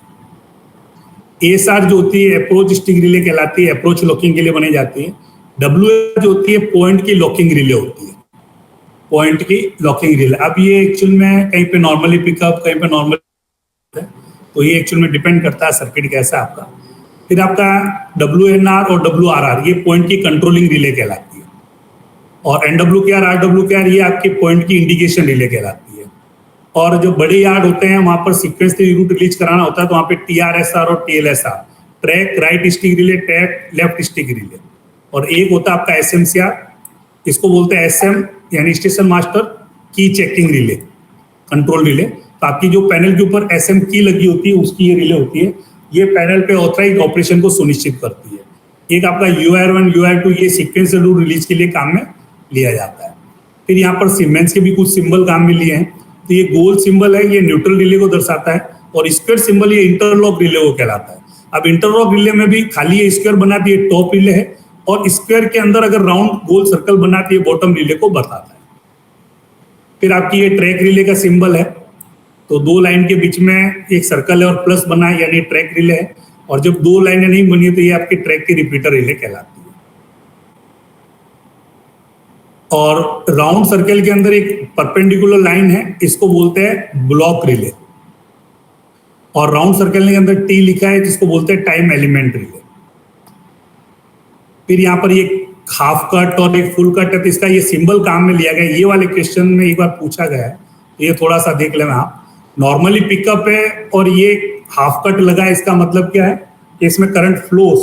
ASR जो होती है अप्रोच स्टिक रिले कहलाती है, अप्रोच लॉकिंग के लिए बनाई जाती है। WR जो होती है पॉइंट की लॉकिंग रिले होती है, पॉइंट की लॉकिंग रिले। अब ये एक्चुअल में कहीं पे नॉर्मली पिकअप, कहीं पे नॉर्मल, तो ये एक्चुअल में डिपेंड करता है सर्किट कैसा है आपका। फिर आपका WNR और WRR ये पॉइंट की कंट्रोलिंग रिले कहलाती है, और NWKR RWKR ये आपके पॉइंट की इंडिकेशन रिले कहलाती है। और जो बड़े यार्ड होते हैं वहां पर सीक्वेंस से रूट रिलीज कराना होता है, तो वहां पे TRSR और TLSR, track right stick relay, track left stick relay. और एक होता है आपका SMCR, इसको बोलते हैं SM यानी स्टेशन मास्टर की चेकिंग रिले, कंट्रोल रिले। तो आपकी जो पैनल के ऊपर SM की लगी होती है उसकी ये रिले होती है। ये पैनल पे ऑथराइज ऑपरेशन को सुनिश्चित करती है। एक आपका UR1 UR2 ये सीक्वेंस रूट रिलीज के लिए काम में लिया जाता है। फिर यहाँ पर सीमेंस के भी कुछ सिंबल काम में लिए हैं। तो ये गोल सिंबल है, ये न्यूट्रल रिले को दर्शाता है, और स्क्वायर सिंबल ये इंटरलॉक रिले को कहलाता है। अब इंटरलॉक रिले में भी खाली ये स्क्वायर बनाती है, टॉप रिले है, और स्क्वायर के अंदर अगर राउंड गोल सर्कल बनाती है, बॉटम रिले को बताता है। फिर आपकी ये ट्रैक रिले का सिंबल है, तो दो लाइन के बीच में एक सर्कल है और प्लस बना है, यानी ट्रैक रिले है। और जब दो लाइनें नहीं बनी तो ये आपकी ट्रैक की रिपीटर रिले कहलाती है। और राउंड सर्कल के अंदर एक परपेंडिकुलर लाइन है, इसको बोलते हैं ब्लॉक रिले। और राउंड सर्कल के अंदर टी लिखा है, जिसको बोलते हैं टाइम एलिमेंट रिले। फिर यहाँ पर ये हाफ कट और एक फुल कट है, तो इसका ये सिंबल काम में लिया गया। ये वाले क्वेश्चन में एक बार पूछा गया है, ये थोड़ा सा देख लें आप। नॉर्मली पिकअप है और ये हाफ कट लगा है, इसका मतलब क्या है कि इसमें करंट फ्लो हो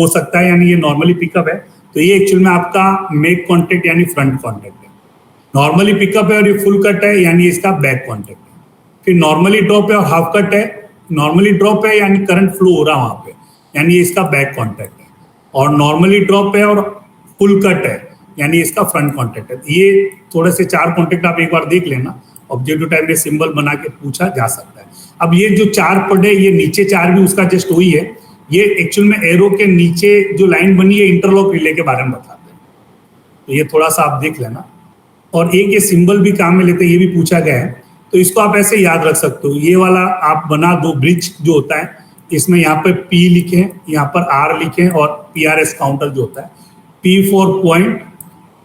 सकता है, यानी ये नॉर्मली पिकअप है। तो ये एक्चुअल में आपका मेक कॉन्टेक्ट यानी फ्रंट कॉन्टेक्ट है। नॉर्मली पिकअप है और ये फुल कट है, यानी इसका बैक कॉन्टेक्ट है। फिर नॉर्मली ड्रॉप है और हाफ कट है, नॉर्मली ड्रॉप है यानी करंट फ्लो हो रहा है वहां पे, यानी इसका बैक कॉन्टेक्ट है। और नॉर्मली ड्रॉप है और फुल कट है, यानी इसका फ्रंट कॉन्टेक्ट है। ये थोड़े से चार कॉन्टेक्ट आप एक बार देख लेना, ऑब्जेक्टिव टाइप में सिंबल बना के पूछा जा सकता है। अब ये जो चार पद है, ये नीचे चार भी उसका जस्ट वही है। ये एक्चुअल में एरो के नीचे जो लाइन बनी है, इंटरलॉक रिले के बारे में बताते हैं। तो ये थोड़ा सा आप देख लेना। और एक ये सिंबल भी काम में लेते हैं, ये भी पूछा गया है, तो इसको आप ऐसे याद रख सकते हो। ये वाला आप बना दो, ब्रिज जो होता है, इसमें यहाँ पे P लिखें, यहाँ पर R लिखें, और PRS काउंटर जो होता है, P for point,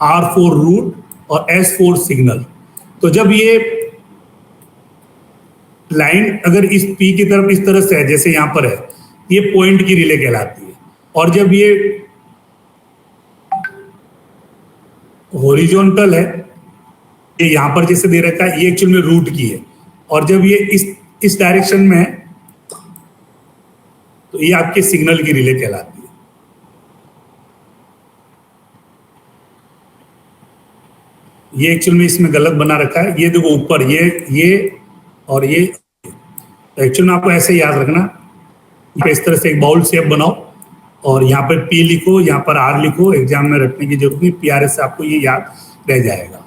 R for route, और S फॉर सिग्नल। तो जब ये लाइन अगर इस P की तरफ इस तरह से है, जैसे यहाँ पर है, ये पॉइंट की रिले कहलाती है। और जब ये हॉरिजॉन्टल है, ये यहां पर जैसे दे रखा है, ये एक्चुअल में रूट की है। और जब ये इस डायरेक्शन में है, तो ये आपके सिग्नल की रिले कहलाती है। ये एक्चुअल में इसमें गलत बना रखा है, ये देखो ऊपर ये और ये। तो एक्चुअल में आपको ऐसे याद रखना, इस तरह से एक बाउल शेप बनाओ और यहाँ पर P लिखो, यहाँ पर R लिखो। एग्जाम में रखने की जरूरत नहीं, PRS से आपको ये याद रह जाएगा।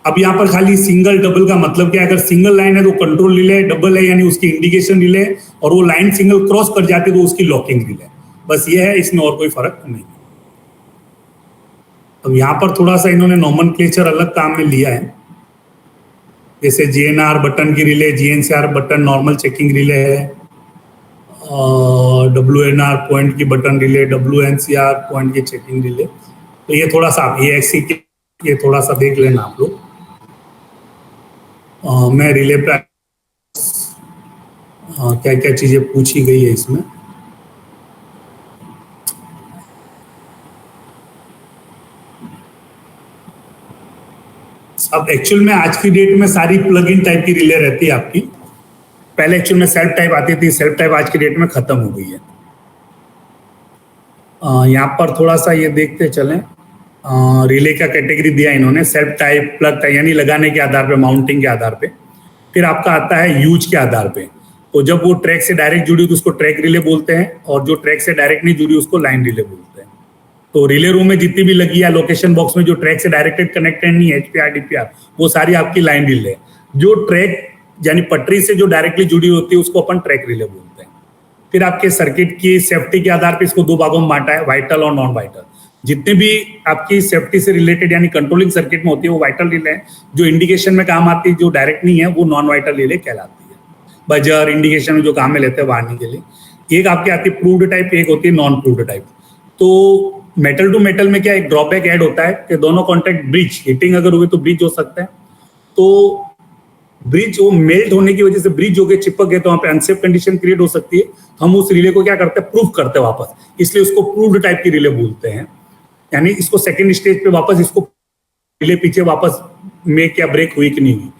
अब यहाँ पर खाली सिंगल डबल का मतलब क्या है? अगर सिंगल लाइन है तो कंट्रोल रिले, डबल है यानी उसकी इंडिकेशन रिले, और वो लाइन सिंगल क्रॉस कर जाती है तो उसकी लॉकिंग रिले। बस ये है, इसमें और कोई फर्क नहीं। अब यहाँ पर थोड़ा सा इन्होंने नॉमेनक्लेचर अलग काम में लिया है, जैसे GNR बटन की relay, GNCR button normal checking relay है, WNR पॉइंट की बटन रिले, WNCR पॉइंट की चेकिंग रिले। तो ये थोड़ा सा आप ये थोड़ा सा देख लेना आप लोग। मैं रिले पे क्या क्या चीजें पूछी गई है इसमें। अब एक्चुअल में आज की डेट में सारी प्लग इन टाइप की रिले रहती है आपकी। पहले एक्चुअल में सेल्फ टाइप आती थी, सेल्फ टाइप आज की डेट में खत्म हो गई है। यहाँ पर थोड़ा सा ये देखते चलें, रिले का कैटेगरी दिया इन्होंने, सेल्फ टाइप, प्लग टाइप, यानी लगाने के आधार पे, माउंटिंग के आधार पे। फिर आपका आता है यूज के आधार पे। तो जब वो ट्रैक से डायरेक्ट जुड़ी तो उसको ट्रैक रिले बोलते हैं, और जो ट्रैक से डायरेक्ट नहीं जुड़ी उसको लाइन रिले बोलते हैं। तो रिले रूम में जितनी भी लगी है, लोकेशन बॉक्स में जो ट्रैक से डायरेक्टेड कनेक्टेड नहीं है, HPR DPR, वो सारी आपकी लाइन रिले है। जो ट्रैक यानी पटरी से जो डायरेक्टली जुड़ी होती है उसको अपन ट्रैक रिले बोलते हैं। फिर आपके सर्किट की सेफ्टी के आधार पर इसको दो भागों में बांटा है, वाइटल और नॉन वाइटल। जितने भी आपकी सेफ्टी से रिलेटेड यानी कंट्रोलिंग सर्किट में होती है वो वाइटल रिले है। जो इंडिकेशन में काम आती है, जो डायरेक्ट नहीं है, वो नॉन वाइटल रिले कहलाती है। बजर इंडिकेशन में जो काम में लेते हैं वार्निंग के लिए। एक आपकी आती है प्रूव्ड टाइप, एक होती है नॉन प्रूव्ड टाइप। तो मेटल टू मेटल में क्या एक ड्रॉबैक ऐड होता है कि दोनों कॉन्टैक्ट ब्रिज, हीटिंग अगर हुई तो ब्रिज हो सकता है। तो ब्रिज वो मेल्ट होने की वजह से ब्रिज होकर चिपक गए तो वहां पे अनसेफ कंडीशन क्रिएट हो सकती है। हम उस रिले को क्या करते हैं, प्रूफ करते हैं वापस, इसलिए उसको प्रूव्ड टाइप की रिले बोलते हैं। यानी इसको सेकंड स्टेज पे वापस इसको रिले पीछे वापस मेक या ब्रेक हुई कि नहीं हुई,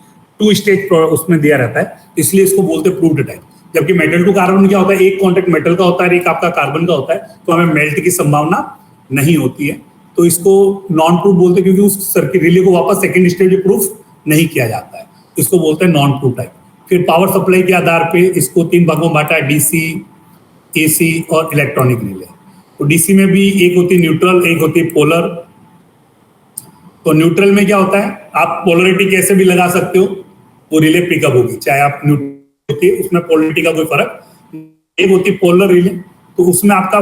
2 स्टेज उसमें दिया रहता है, इसलिए इसको बोलते हैं प्रूव्ड टाइप। जबकि मेटल टू कार्बन क्या होता है, एक कॉन्टैक्ट मेटल का होता है, एक आपका कार्बन का होता है, तो हमें मेल्ट की संभावना नहीं होती है। तो इसको नॉन प्रूफ बोलते हैं, क्योंकि उस सर्किट रिले को वापस सेकंड स्टेज पे प्रूफ नहीं किया जाता है, इसको बोलते हैं नॉन प्रूफ टाइप। फिर पावर सप्लाई के आधार पे इसको 3 भागों में बांटा है, DC, AC और इलेक्ट्रॉनिक रिले। तो डीसी में भी एक होती है न्यूट्रल, एक होती है पोलर। तो न्यूट्रल में क्या होता है, आप पोलरिटी कैसे भी लगा सकते हो, वो रिले पिकअप होगी, चाहे आप न्यूट्रल, उसमें पोलरिटी का कोई फर्क। एक होती है पोलर रिले, तो उसमें आपका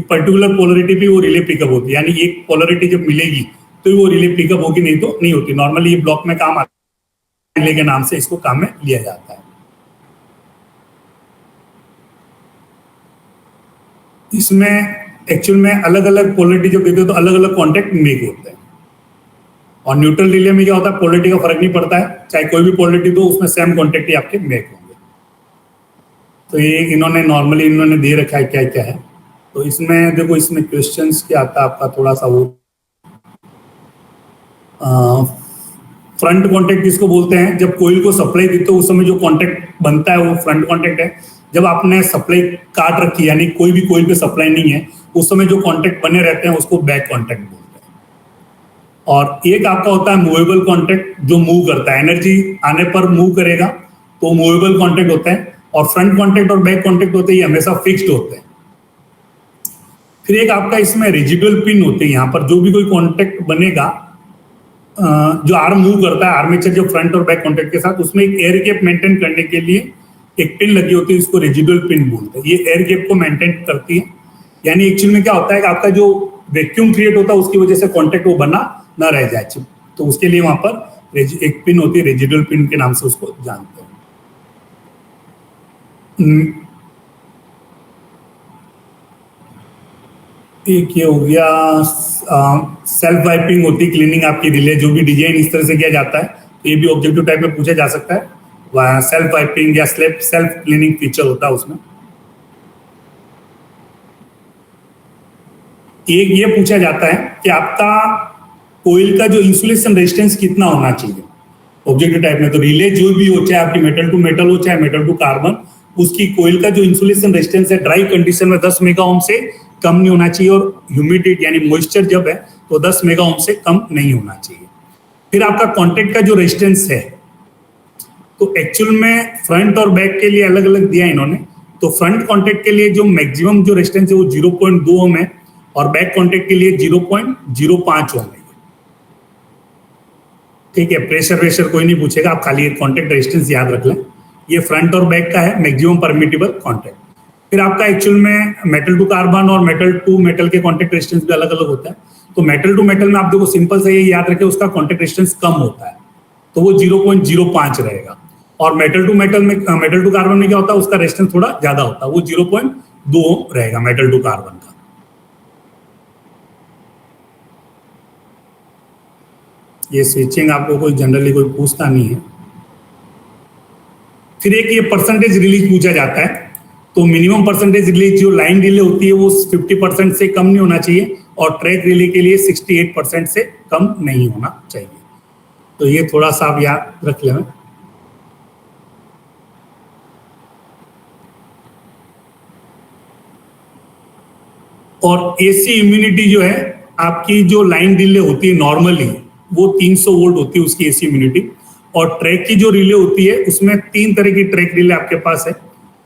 पर्टिकुलर पोलरिटी पे वो रिले पिकअप होती है, यानी एक पोलरिटी जब मिलेगी तो वो रिले पिकअप होगी, नहीं तो नहीं होती। नॉर्मली ये ब्लॉक में काम आता है, रिले के नाम से इसको काम में लिया जाता है। इसमें एक्चुअल में अलग अलग पोलरिटी जब देते हो तो अलग अलग कॉन्टेक्ट मेक होते हैं। और न्यूट्रल रिले में क्या होता है, पोलरिटी का फर्क नहीं पड़ता है, चाहे कोई भी पोलरिटी दो उसमें सेम कॉन्टेक्ट ही आपके मेक होंगे। तो ये इन्होंने नॉर्मली इन्होंने दे रखा है क्या क्या है। तो इसमें देखो, इसमें क्वेश्चंस क्या आता है आपका, थोड़ा सा वो फ्रंट कॉन्टेक्ट किसको बोलते हैं, जब कोयल को सप्लाई देते हो उस समय जो कॉन्टेक्ट बनता है वो फ्रंट कॉन्टेक्ट है। जब आपने सप्लाई काट रखी, यानी कोई भी कोयल पे सप्लाई नहीं है, उस समय जो कॉन्टेक्ट बने रहते हैं उसको बैक कॉन्टेक्ट बोलते हैं। और एक आपका होता है मूवेबल कॉन्टेक्ट, जो मूव करता है, एनर्जी आने पर मूव करेगा, तो मूवेबल कॉन्टेक्ट होता है। और फ्रंट कॉन्टेक्ट और बैक कॉन्टेक्ट होते हैं, ये हमेशा फिक्स्ड होते हैं। फिर एक आपका इसमें रेजिडुअल पिन होते हैं, यहाँ पर जो भी कोई कॉन्टेक्ट बनेगा, जो आर्म मूव करता है, आर्मेचर जो फ्रंट और बैक कॉन्टेक्ट के साथ, उसमें एक एयर गैप मेंटेन करने के लिए एक पिन लगी होती है, इसको रेजिडुअल पिन बोलते हैं। ये एयर गैप को मेंटेन करती है, यानी एक्चुअल में क्या होता है कि आपका जो वैक्यूम क्रिएट होता है उसकी वजह से कॉन्टेक्ट वो बना ना रह जाए, तो उसके लिए वहां पर एक पिन होती है, रेजिडुअल पिन के नाम से उसको जानते हैं। एक ये हो गया, सेल्फ वाइपिंग होती, क्लीनिंग आपकी रिले, जो भी डिजाइन इस तरह से किया जाता है, तो ये भी ऑब्जेक्टिव टाइप में पूछा जा सकता है। सेल्फ वाइपिंग या सेल्फ क्लीनिंग फीचर होता है उसमें। एक ये पूछा जाता है कि आपका कोयल का जो इंसुलेशन रेजिस्टेंस कितना होना चाहिए ऑब्जेक्टिव टाइप में। तो रिले जो भी हो, चाहे आपकी मेटल टू मेटल हो चाहे मेटल टू कार्बन, उसकी कोयल का जो इंसुलेशन रेजिस्टेंस है ड्राई कंडीशन में 10 मेगा ओम से कम नहीं होना चाहिए, और ह्यूमिडिटी यानी मॉइस्चर जब है तो 10 मेगा ओम से कम नहीं होना चाहिए। फिर आपका कॉन्टेक्ट का जो रेजिस्टेंस है, तो एक्चुअल में फ्रंट और बैक के लिए अलग अलग दिया इन्होंने। तो फ्रंट कॉन्टेक्ट के लिए जो मैक्सिमम जो रेजिस्टेंस है वो 0.2 ओम है, और बैक कॉन्टेक्ट के लिए 0.05 ओम है। ठीक है, प्रेशर वेशर कोई नहीं पूछेगा, आप खाली कॉन्टेक्ट रेजिस्टेंस याद रख लें। ये फ्रंट और बैक का है मैक्सिमम परमिटेबल कॉन्टेक्ट। फिर आपका एक्चुअल में मेटल टू कार्बन और मेटल टू मेटल के कॉन्टेक्ट रेजिस्टेंस भी अलग अलग होता है। तो मेटल टू मेटल में आप देखो, सिंपल से ये याद रखें, उसका कॉन्टेक्ट रेजिस्टेंस कम होता है, तो वो 0.05 रहेगा। और मेटल टू मेटल में, मेटल टू कार्बन में क्या होता है, उसका रेजिस्टेंस थोड़ा ज्यादा होता है, वो 0.2 रहेगा मेटल टू कार्बन का। ये स्विचिंग आपको कोई जनरली कोई पूछता नहीं है। फिर एक ये परसेंटेज रिलीज पूछा जाता है। तो मिनिमम परसेंटेज रिलीज जो लाइन डिले होती है वो 50% से कम नहीं होना चाहिए, और ट्रैक रिले के लिए 68% से कम नहीं होना चाहिए। तो ये थोड़ा सा आप याद रख लें। और एसी इम्यूनिटी जो है आपकी, जो लाइन डिले होती है नॉर्मली वो 300 वोल्ट होती है उसकी एसी इम्यूनिटी। और ट्रैक की जो रिले होती है उसमें 3 तरह की ट्रैक रिले आपके पास है,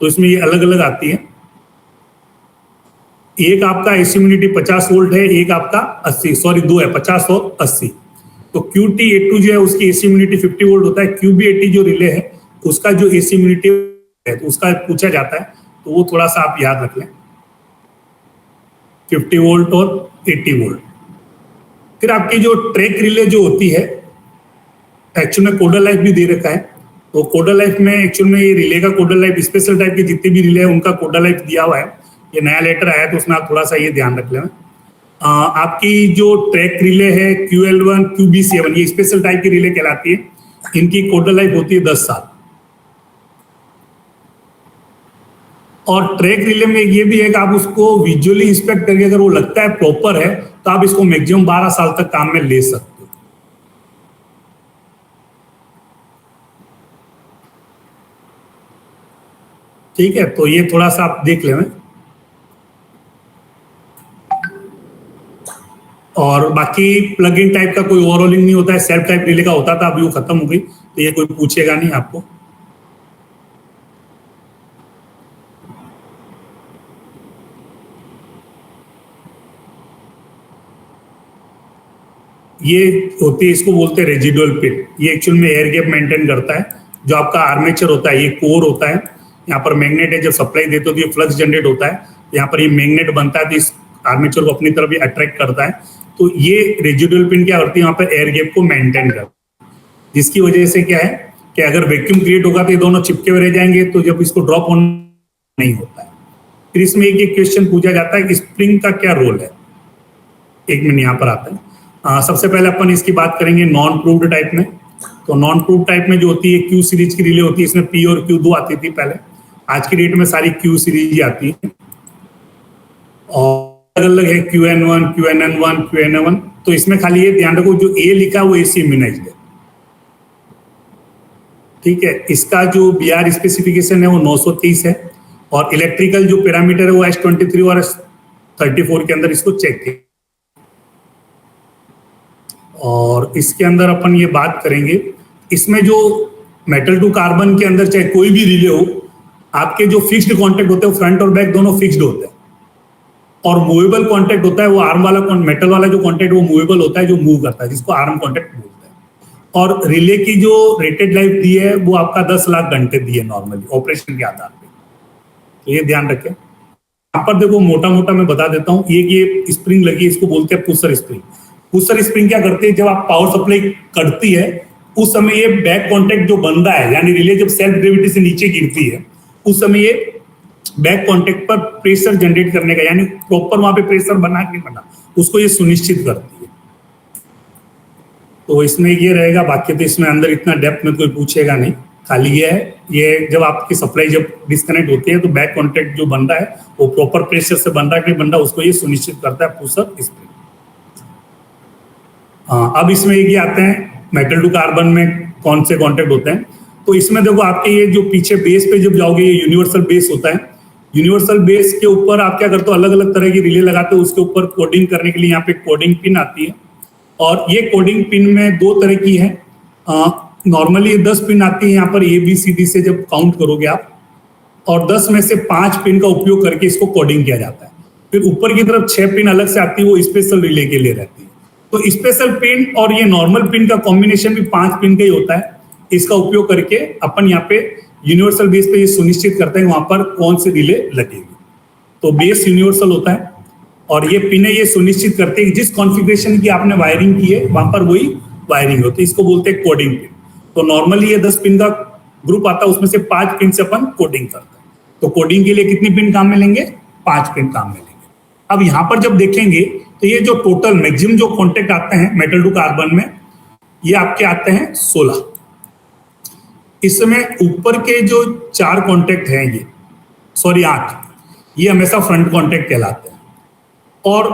तो इसमें ये अलग अलग आती है। एक आपका एसी इम्यूनिटी 50 वोल्ट है, एक आपका 80, सॉरी 2 है, 50 और 80। तो QT82 जो है उसकी एसी इम्यूनिटी 50 वोल्ट होता है। QB80 जो रिले है उसका जो एसी इम्यूनिटी है तो उसका पूछा जाता है, तो वो थोड़ा सा आप याद रख लें, 50 वोल्ट और 80 वोल्ट। फिर आपकी जो ट्रैक रिले जो होती है, एक्चुअल में कोडल लाइफ भी दे रखा है। तो कोडल लाइफ में एक्चुअल में ये रिले का कोडल लाइफ, स्पेशल टाइप की जितनी भी रिले है उनका कोडल लाइफ दिया हुआ है। ये नया लेटर आया तो उसमें आप थोड़ा सा ये ध्यान रख लें। आपकी जो ट्रैक रिले है QL1 QB7, ये स्पेशल टाइप की रिले कहलाती है। इनकी कोडल लाइफ होती है 10 साल। और ट्रैक रिले में ये भी है कि आप उसको विजुअली इंस्पेक्ट करके अगर वो लगता है प्रॉपर है तो आप इसको मैक्सिमम 12 साल तक काम में ले सकते हो। ठीक है, तो ये थोड़ा सा आप देख लें। और बाकी प्लग इन टाइप का कोई ओवरऑलिंग नहीं होता है, सेल्फ टाइप रिले का होता था, अभी वो खत्म हो गई, तो ये कोई पूछेगा नहीं आपको। ये होती है, इसको बोलते हैं रेजिडुअल पिन। ये एक्चुअल में एयर गैप मेंटेन करता है। जो आपका आर्मेचर होता है, ये कोर होता है, यहाँ पर मैग्नेट है, जब सप्लाई देते हो तो ये फ्लक्स जनरेट होता है, यहाँ पर ये मैग्नेट बनता है, तो इस आर्मेचर को अपनी तरफ अट्रैक्ट करता है। तो ये रेजिडुअल पिन क्या करती है, यहाँ पर एयर गैप को मेंटेन करती है, जिसकी वजह से क्या है कि अगर वैक्यूम क्रिएट होगा तो ये दोनों चिपके हुए रह जाएंगे, तो जब इसको ड्रॉप होना नहीं होता है। फिर इसमें एक क्वेश्चन पूछा जाता है कि स्प्रिंग का क्या रोल है। एक मिनट यहाँ पर आता है। सबसे पहले अपन इसकी बात करेंगे नॉन प्रूव्ड टाइप में। तो नॉन प्रूव्ड टाइप में जो होती है क्यू सीरीज की रिले होती है, इसमें पी और क्यू दो आती थी पहले, आज की डेट में सारी क्यू सीरीज ही आती है और अलग अलग है, QN1, QNN1, QNN1। तो इसमें खाली ये ध्यान रखो, जो ए लिखा है वो AC इम्यूनाइज्ड है, ठीक है। इसका जो BR स्पेसिफिकेशन है वो 923 है और इलेक्ट्रिकल जो पैरामीटर है वो S23 और S34 के अंदर इसको चेक किया। और इसके अंदर अपन ये बात करेंगे, इसमें जो मेटल टू कार्बन के अंदर चाहे कोई भी रिले हो, आपके जो फिक्स्ड कांटेक्ट होते हैं फ्रंट और बैक दोनों फिक्स्ड होते हैं, और मूवेबल कांटेक्ट होता है वो आर्म वाला, मेटल वाला जो कांटेक्ट वो मूवेबल होता है, जो मूव करता है, जिसको आर्म कांटेक्ट बोलते हैं। और रिले की जो रेटेड लाइफ दी है वो आपका 10 लाख घंटे दी है नॉर्मली ऑपरेशन के आधार पर, तो ये ध्यान रखें। यहाँ पर देखो मोटा मोटा मैं बता देता हूँ, ये स्प्रिंग लगी है, इसको बोलते हैं पुशर स्प्रिंग। पुशर स्प्रिंग क्या करती है, जब आप पावर सप्लाई करती है उस समय ये बैक कांटेक्ट जो बन रहा है, यानी रिले जब सेल्फ ग्रेविटी से नीचे गिरती है उस समय ये बैक कांटेक्ट पर प्रेशर जनरेट करने का, यानी प्रॉपर वहां पे प्रेशर बना कि नहीं बना, उसको ये सुनिश्चित करती है। तो इसमें ये रहेगा, बाकी तो इसमें अंदर इतना डेप्थ में कोई पूछेगा नहीं, खाली ये है, ये जब आपकी सप्लाई जब डिस्कनेक्ट होती है तो बैक कांटेक्ट जो बन रहा है वो प्रॉपर प्रेशर से बन रहा है कि नहीं बन रहा, उसको ये सुनिश्चित करता है पुशर स्प्रिंग। अब इसमें ये आते हैं मेटल टू कार्बन में कौन से कांटेक्ट होते हैं। तो इसमें देखो आपके ये जो पीछे बेस पे जब जाओगे, ये यूनिवर्सल बेस होता है। यूनिवर्सल बेस के ऊपर आप क्या करते हो, अलग अलग तरह की रिले लगाते हो, उसके ऊपर कोडिंग करने के लिए यहाँ पे कोडिंग पिन आती है, और ये कोडिंग पिन में दो तरह की है। नॉर्मली 10 पिन आती है यहाँ पर ABCD से जब काउंट करोगे आप, और 10 में से 5 पिन का उपयोग करके इसको कोडिंग किया जाता है। फिर ऊपर की तरफ 6 पिन अलग से आती है, वो स्पेशल रिले के लिए रहती है। तो स्पेशल पिन और ये नॉर्मल पिन का कॉम्बिनेशन भी 5 पिन का ही होता है। इसका उपयोग करके अपन यहाँ पे यूनिवर्सल बेस पे ये सुनिश्चित करते हैं वहां पर कौन सी रिले लगेगी। तो बेस यूनिवर्सल होता है और ये पिने ये सुनिश्चित करते हैं कि जिस कॉन्फ़िगरेशन की आपने वायरिंग की है वहां पर वही वायरिंग होती है, इसको बोलते हैं कोडिंग पिन। तो नॉर्मली ये 10 पिन का ग्रुप आता है, उसमें से 5 पिन से अपन कोडिंग करते हैं। तो कोडिंग के लिए कितनी पिन काम में लेंगे, 5 पिन काम में लेंगे। अब यहाँ पर जब देखेंगे तो ये जो टोटल मैक्सिमम जो कॉन्टेक्ट आते हैं मेटल टू कार्बन में, ये आपके आते हैं 16। इसमें ऊपर के जो 4 कॉन्टेक्ट हैं, ये 8, ये हमेशा फ्रंट कॉन्टेक्ट कहलाते हैं, और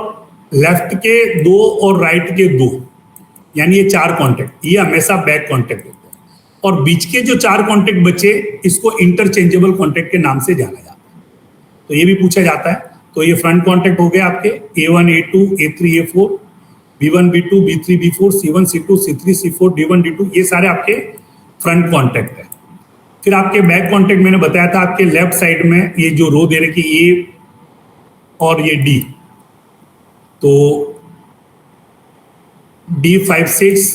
लेफ्ट के 2 और राइट के 2, यानी ये 4 कॉन्टेक्ट ये हमेशा बैक कॉन्टेक्ट होते हैं। और बीच के जो 4 कॉन्टेक्ट बचे, इसको इंटरचेंजेबल कॉन्टेक्ट के नाम से जाना जाता है। तो ये भी पूछा जाता है। तो ये फ्रंट कॉन्टेक्ट हो गए आपके A1, A2, A3, A4, B1, B2, B3, B4, C1, C2, C3, C4, D1, D2, ये सारे आपके फ्रंट कॉन्टेक्ट है। फिर आपके बैक कॉन्टेक्ट मैंने बताया था, आपके लेफ्ट साइड में ये जो रो दे रखी A और ये D, तो D56,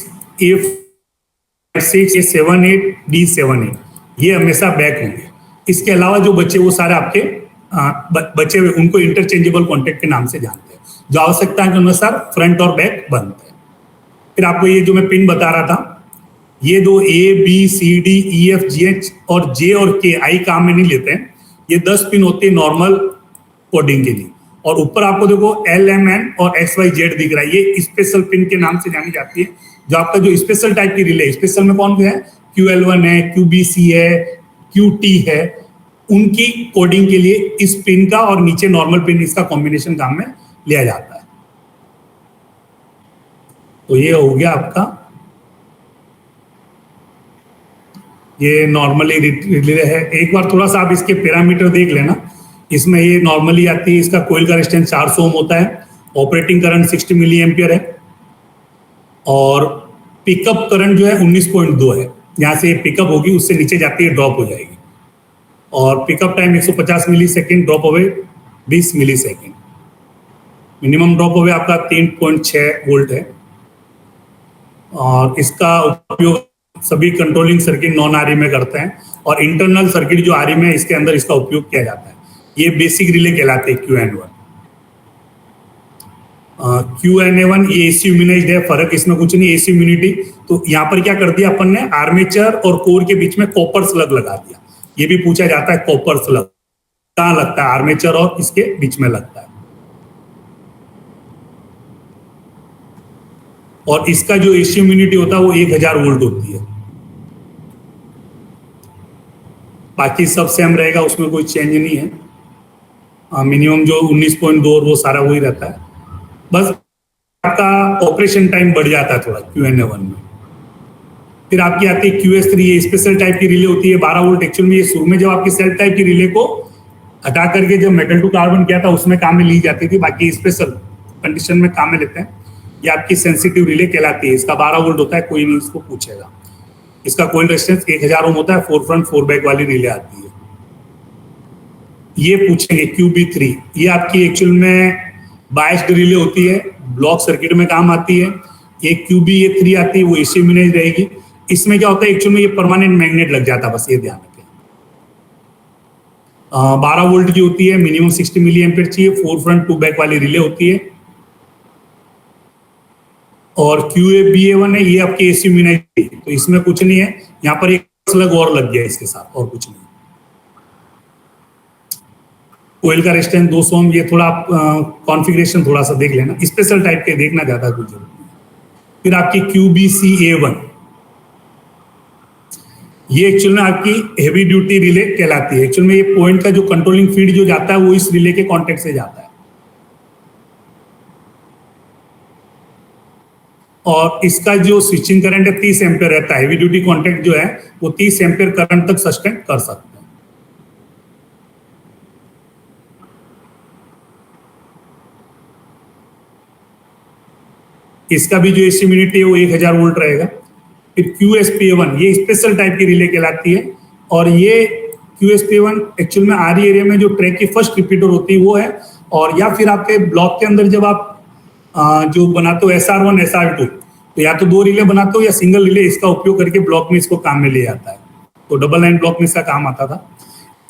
A56, A78, D78, ये हमेशा बैक होंगे। इसके अलावा जो बच्चे वो सारे आपके बचे हुए, उनको इंटरचेंजेबल कॉन्टेक्ट के नाम से जानते हैं, जो आवश्यकता के अनुसार फ्रंट और बैक बनते हैं। फिर आपको ये जो मैं पिन बता रहा था, ये 2 A, B, C, D, E, F, G, H और J और K, I काम में नहीं लेते हैं। ये 10 पिन होती है नॉर्मल कोडिंग के लिए। और ऊपर आपको देखो L, M, N और X, Y, Z दिख रहा है, ये स्पेशल पिन के नाम से जानी जाती है। जो आपका जो स्पेशल टाइप की रिले, स्पेशल में कौन है, QL1 है, QBC है, QT है, उनकी कोडिंग के लिए इस पिन का और नीचे नॉर्मल पिन, इसका कॉम्बिनेशन काम में लिया जाता है। तो ये हो गया आपका, ये नॉर्मली रिले है। एक बार थोड़ा सा आप इसके पैरामीटर देख लेना। इसमें ये नॉर्मली आती है, इसका कोइल का रेजिस्टेंस 400 ओम होता है, ऑपरेटिंग करंट 60 मिली एम्पियर है, और पिकअप करंट जो है 19.2 है। यहाँ से पिकअप होगी, उससे नीचे जाती है ड्रॉप हो जाएगी। और पिकअप टाइम 150 मिली सेकेंड, ड्रॉप अवे 20 मिली सेकेंड। मिनिमम ड्रॉप अवे आपका 3.6 वोल्ट है। और इसका उपयोग सभी कंट्रोलिंग सर्किट नॉन आरई में करते हैं, और इंटरनल सर्किट जो आरई में है इसके अंदर इसका उपयोग किया जाता है। ये बेसिक रिले कहलाते हैं QN1। QNA1 ये एसी इम्यूनाइज्ड है, फर्क इसमें कुछ नहीं, एसी इम्यूनिटी। तो यहाँ पर क्या कर दिया अपन ने, आर्मेचर और कोर के बीच में कॉपर स्लग लगा दिया। ये भी पूछा जाता है कॉपर स्लग कहाँ लगता है, आर्मेचर और इसके बीच में लगता है। और इसका जो एसी इम्यूनिटी होता है वो 1000 वोल्ट होती है। बाकी सब सेम रहेगा, उसमें कोई चेंज नहीं है। मिनिमम जो 19.2 और वो सारा वही रहता है, बस आपका ऑपरेशन टाइम बढ़ जाता है थोड़ा QNA1 में। फिर आपकी आती है QS3, ये स्पेशल टाइप की रिले होती है 12 वोल्ट। एक्चुअल में ये शुरू में जब आपकी सेल्फ टाइप की रिले को हटा करके जब मेटल टू कार्बन किया था उसमें काम में ली जाती थी, बाकी स्पेशल कंडीशन में काम में लेते हैं। ये आपकी सेंसिटिव रिले कहलाती है। इसका 12 वोल्ट होता है, कोई नहीं इसको पूछेगा। इसका कोई रेजिस्टेंस 1000 ओम होता है, 4 फ्रंट 4 बैक वाली रिले आती है। ये पूछेंगे QB3, ये आपकी एक्चुअल में बायस्ड रिले होती है, ब्लॉक सर्किट में काम आती है। ये QBA3 आती है, वो एसी इम्यूनाइज्ड रहेगी। इसमें क्या होता है, एक्चुअल में ये परमानेंट मैग्नेट लग जाता है, बस ये ध्यान रखें। 12 वोल्ट की होती है, मिनिमम 60 मिली एम्पियर चाहिए, 4 फ्रंट 2 बैक वाली रिले होती है। और QABA1 है, ये आपकी एसी इम्यूनाइज्ड, तो इसमें कुछ नहीं है। यहाँ पर एक स्लग और लग गया इसके साथ, और कुछ नहीं। कोयल का रेजिस्टेंस 200 ओम, ये थोड़ा कॉन्फ़िगरेशन थोड़ा सा देख लेना, स्पेशल टाइप के देखना, ज्यादा कुछ जरूरत नहीं। फिर आपकी QBCA1, ये एक्चुअल में आपकी हेवी ड्यूटी रिले कहलाती है। एक्चुअल में ये पॉइंट का जो कंट्रोलिंग फीड जो जाता है वो इस रिले के कॉन्टेक्ट से जाता है। और इसका जो स्विचिंग करंट है 30 एम्पियर रहता है। हेवी ड्यूटी कॉन्टेक्ट जो है वो 30 एम्पियर करंट तक सस्टेन कर सकते हैं। इसका भी जो एसी इम्यूनिटी है वो 1000 वोल्ट रहेगा। फिर QSPA1, ये स्पेशल टाइप की रिले कहलाती है। और ये QSPA1 एक्चुअल में आरई एरिया में जो ट्रैक की फर्स्ट रिपीटर होती है वो है। और या फिर आपके ब्लॉक के अंदर जब आप जो बनाते हो SR1 SR2, तो या तो 2 रिले बनाते हो या सिंगल रिले, इसका उपयोग करके ब्लॉक में इसको काम में ले जाता है। तो डबल लाइन ब्लॉक में इसका काम आता था।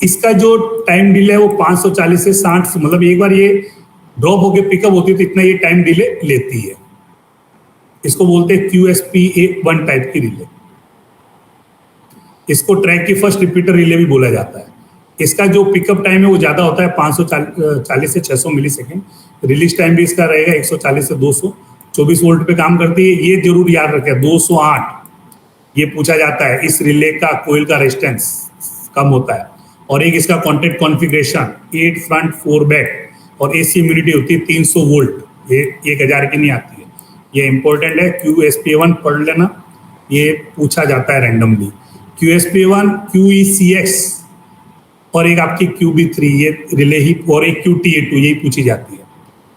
इसका जो टाइम डिले है वो 540 से 60, मतलब एक बार ये ड्रॉप होकर पिकअप होती है तो इतना ये टाइम डिले लेती है। इसको बोलते हैं QSPA1 टाइप की रिले। इसको ट्रैक की फर्स्ट रिपीटर रिले भी बोला जाता है। इसका जो पिकअप टाइम है वो ज्यादा होता है, 540 से 600 मिली सेकेंड। रिलीज टाइम भी इसका रहेगा 140 से 200। 24 वोल्ट पे काम करती है। ये जरूर याद रखें, 208 ये पूछा जाता है। इस रिले का कोयल का रेजिस्टेंस कम होता है। और एक इसका कॉन्टेक्ट कॉन्फ़िगरेशन 8 फ्रंट 4 बैक, और एसी इम्यूनिटी होती है 300 वोल्ट। ये 1000 की नहीं आती है, ये इंपॉर्टेंट है। QSPA1 पढ़ लेना, ये पूछा जाता है रैंडमली। QSPA1 QECX और एक आपकी QB3, ये रिले ही, और एक QTA2 यही पूछी जाती है,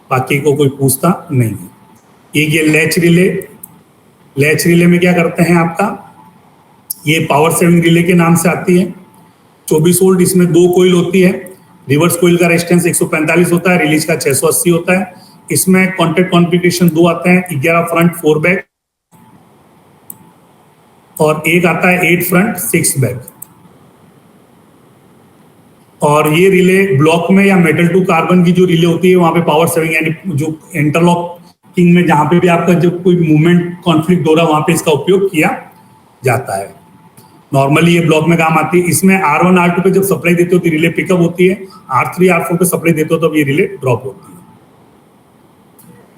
बाकी को कोई पूछता नहीं है। एक ये लैच रिले। लैच रिले में क्या करते हैं आपका, ये पावर सेविंग रिले के नाम से आती है। 24 वोल्ट, इसमें 2 कोयल होती है। रिवर्स कोयल का रेजिस्टेंस 145 होता है, रिलीज का 680 होता है। इसमें कॉन्टेक्ट कॉन्फ़िगरेशन 2 आते हैं, 11 फ्रंट 4 बैक, और एक आता है 8 फ्रंट 6 बैक। और ये रिले ब्लॉक में या मेटल टू कार्बन की जो रिले होती है वहां पे पावर सेविंग, यानी जो इंटरलॉकिंग में जहां पे भी आपका जब कोई मूवमेंट कॉन्फ्लिक्ट हो रहा है वहां पे इसका उपयोग किया जाता है। नॉर्मली ये ब्लॉक में काम आती है। इसमें R1 R2 पे जब सप्लाई देते हो तो रिले पिकअप होती है, R3 R4 पे सप्लाई देते हो तो ये रिले ड्रॉप होती है।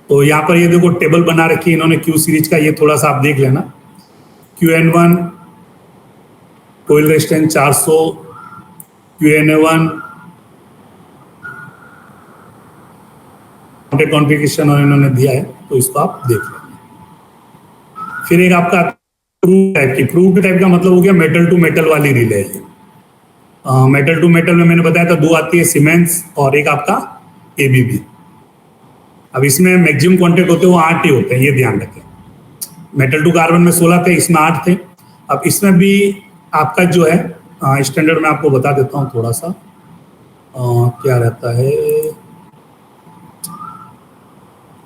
तो यहाँ पर ये देखो टेबल बना रखी है इन्होंने Q सीरीज का, ये थोड़ा सा आप देख लेना। QN1 कोयल रेजिस्टेंस 400, QNA1 कॉन्फ़िगरेशन और इन्होंने दिया है, तो इसको आप देख लेना। फिर एक आपका प्रूव्ड टाइप का मतलब हो गया मेटल टू मेटल वाली रिले है। मेटल टू मेटल में मैंने बताया था 2 आती है, सीमेंस और एक आपका ABB। अब इसमें मैक्सिमम कॉन्टेक्ट होते हैं वो 8 ही होते हैं, ये ध्यान रखें। मेटल टू कार्बन में 16 थे, इसमें 8 थे। अब इसमें भी आपका जो है स्टैंडर्ड में आपको बता देता हूँ थोड़ा सा क्या रहता है।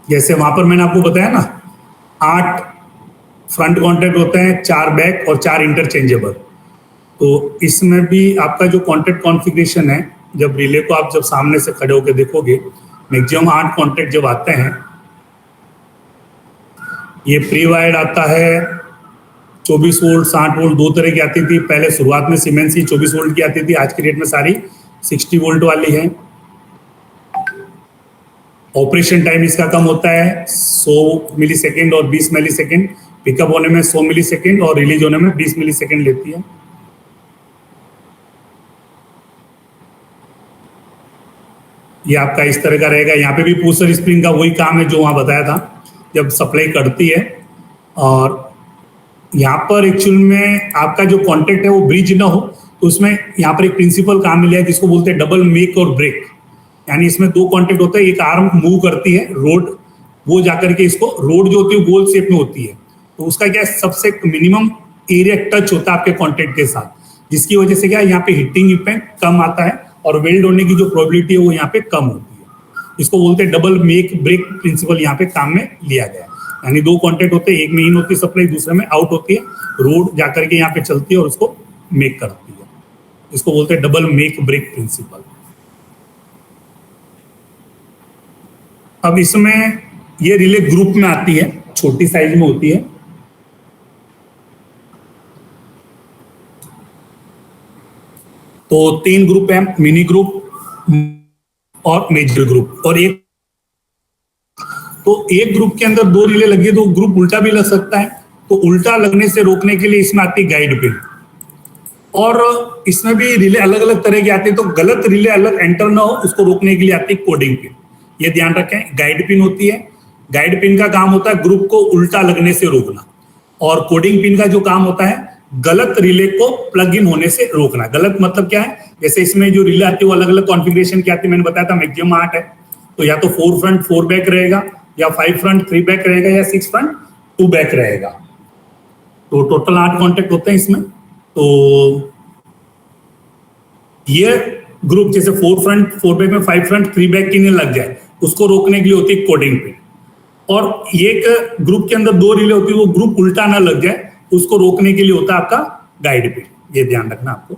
जैसे वहां पर मैंने आपको बताया ना 8 फ्रंट कॉन्टैक्ट होते हैं, 4 बैक और 4 इंटरचेंजेबल। तो इसमें भी आपका जो कॉन्टैक्ट कॉन्फ़िगरेशन है, जब रिले को आप जब सामने से खड़े होकर देखोगे, मैक्सिमम 8 कॉन्टैक्ट जब आते हैं। ये प्री वायर्ड आता है 24 वोल्ट 60 वोल्ट, दो तरह की आती थी पहले शुरुआत में। सीमेंस की 24 वोल्ट की आती थी, आज की डेट में सारी 60 वोल्ट वाली है। ऑपरेशन टाइम इसका कम होता है 100 मिली सेकेंड और 20 मिली सेकेंड। पिकअप होने में 100 मिली सेकेंड और रिलीज होने में 20 मिली सेकेंड लेती है। ये आपका इस तरह का रहेगा। यहाँ पे भी पुशर स्प्रिंग का वही काम है जो वहां बताया था, जब सप्लाई करती है। और यहाँ पर एक्चुअल में आपका जो कॉन्टेक्ट है वो ब्रिज ना हो, तो उसमें यहाँ पर एक प्रिंसिपल काम मिला है जिसको बोलते हैं डबल मेक और ब्रेक। यानी इसमें 2 कॉन्टेक्ट होता है, एक आर्म मूव करती है रोड, वो जाकर के इसको, रोड जो होती है गोल शेप में होती है, तो उसका क्या है सबसे मिनिमम एरिया टच होता है आपके कॉन्टेक्ट के साथ, जिसकी वजह से क्या है यहाँ पे हिटिंग इफेक्ट कम आता है और वेल्ड होने की जो प्रोबेबिलिटी है वो यहाँ पे कम होती है। इसको बोलते हैं डबल मेक ब्रेक प्रिंसिपल, यहाँ पे काम में लिया गया है। यानी 2 कॉन्टेक्ट होते हैं, एक में इन होती है सप्लाई, दूसरे में आउट होती है, रोड जाकर के यहाँ पे चलती है और उसको मेक करती है। इसको बोलते हैं डबल मेक ब्रेक प्रिंसिपल। अब इसमें ये रिले ग्रुप में आती है, छोटी साइज में होती है। तो 3 ग्रुप है, मिनी ग्रुप और मेजर ग्रुप। और एक ग्रुप के अंदर 2 रिले लगी है, तो ग्रुप उल्टा भी लग सकता है। तो उल्टा लगने से रोकने के लिए इसमें आती है गाइड पिन। और इसमें भी रिले अलग अलग तरह की आती है, तो गलत रिले अलग एंटर ना हो उसको रोकने के लिए आती है कोडिंग पिन। ये ध्यान रखें, गाइड पिन होती है। गाइड पिन का काम होता है ग्रुप को उल्टा लगने से रोकना, और कोडिंग पिन का जो काम होता है गलत रिले को प्लग इन होने से रोकना। गलत मतलब क्या है, जैसे इसमें जो रिले आती है वो अलग अलग कॉन्फ़िगरेशन की आती है, मैंने बताया था मैक्सिमम 8 है। तो या तो 4 फ्रंट 4 बैक रहेगा, या 5 फ्रंट 3 बैक रहेगा, या 6 फ्रंट 2 बैक रहेगा। तो टोटल 8 कॉन्टेक्ट होते हैं इसमें। तो ये ग्रुप जैसे 4 फ्रंट 4 बैक में 5 फ्रंट 3 बैक की नहीं लग जाए, उसको रोकने के लिए होती है कोडिंग पिन। और एक ग्रुप के अंदर 2 रिले होती है, वो ग्रुप उल्टा ना लग जाए उसको रोकने के लिए होता है आपका गाइड पिन। ये ध्यान रखना आपको।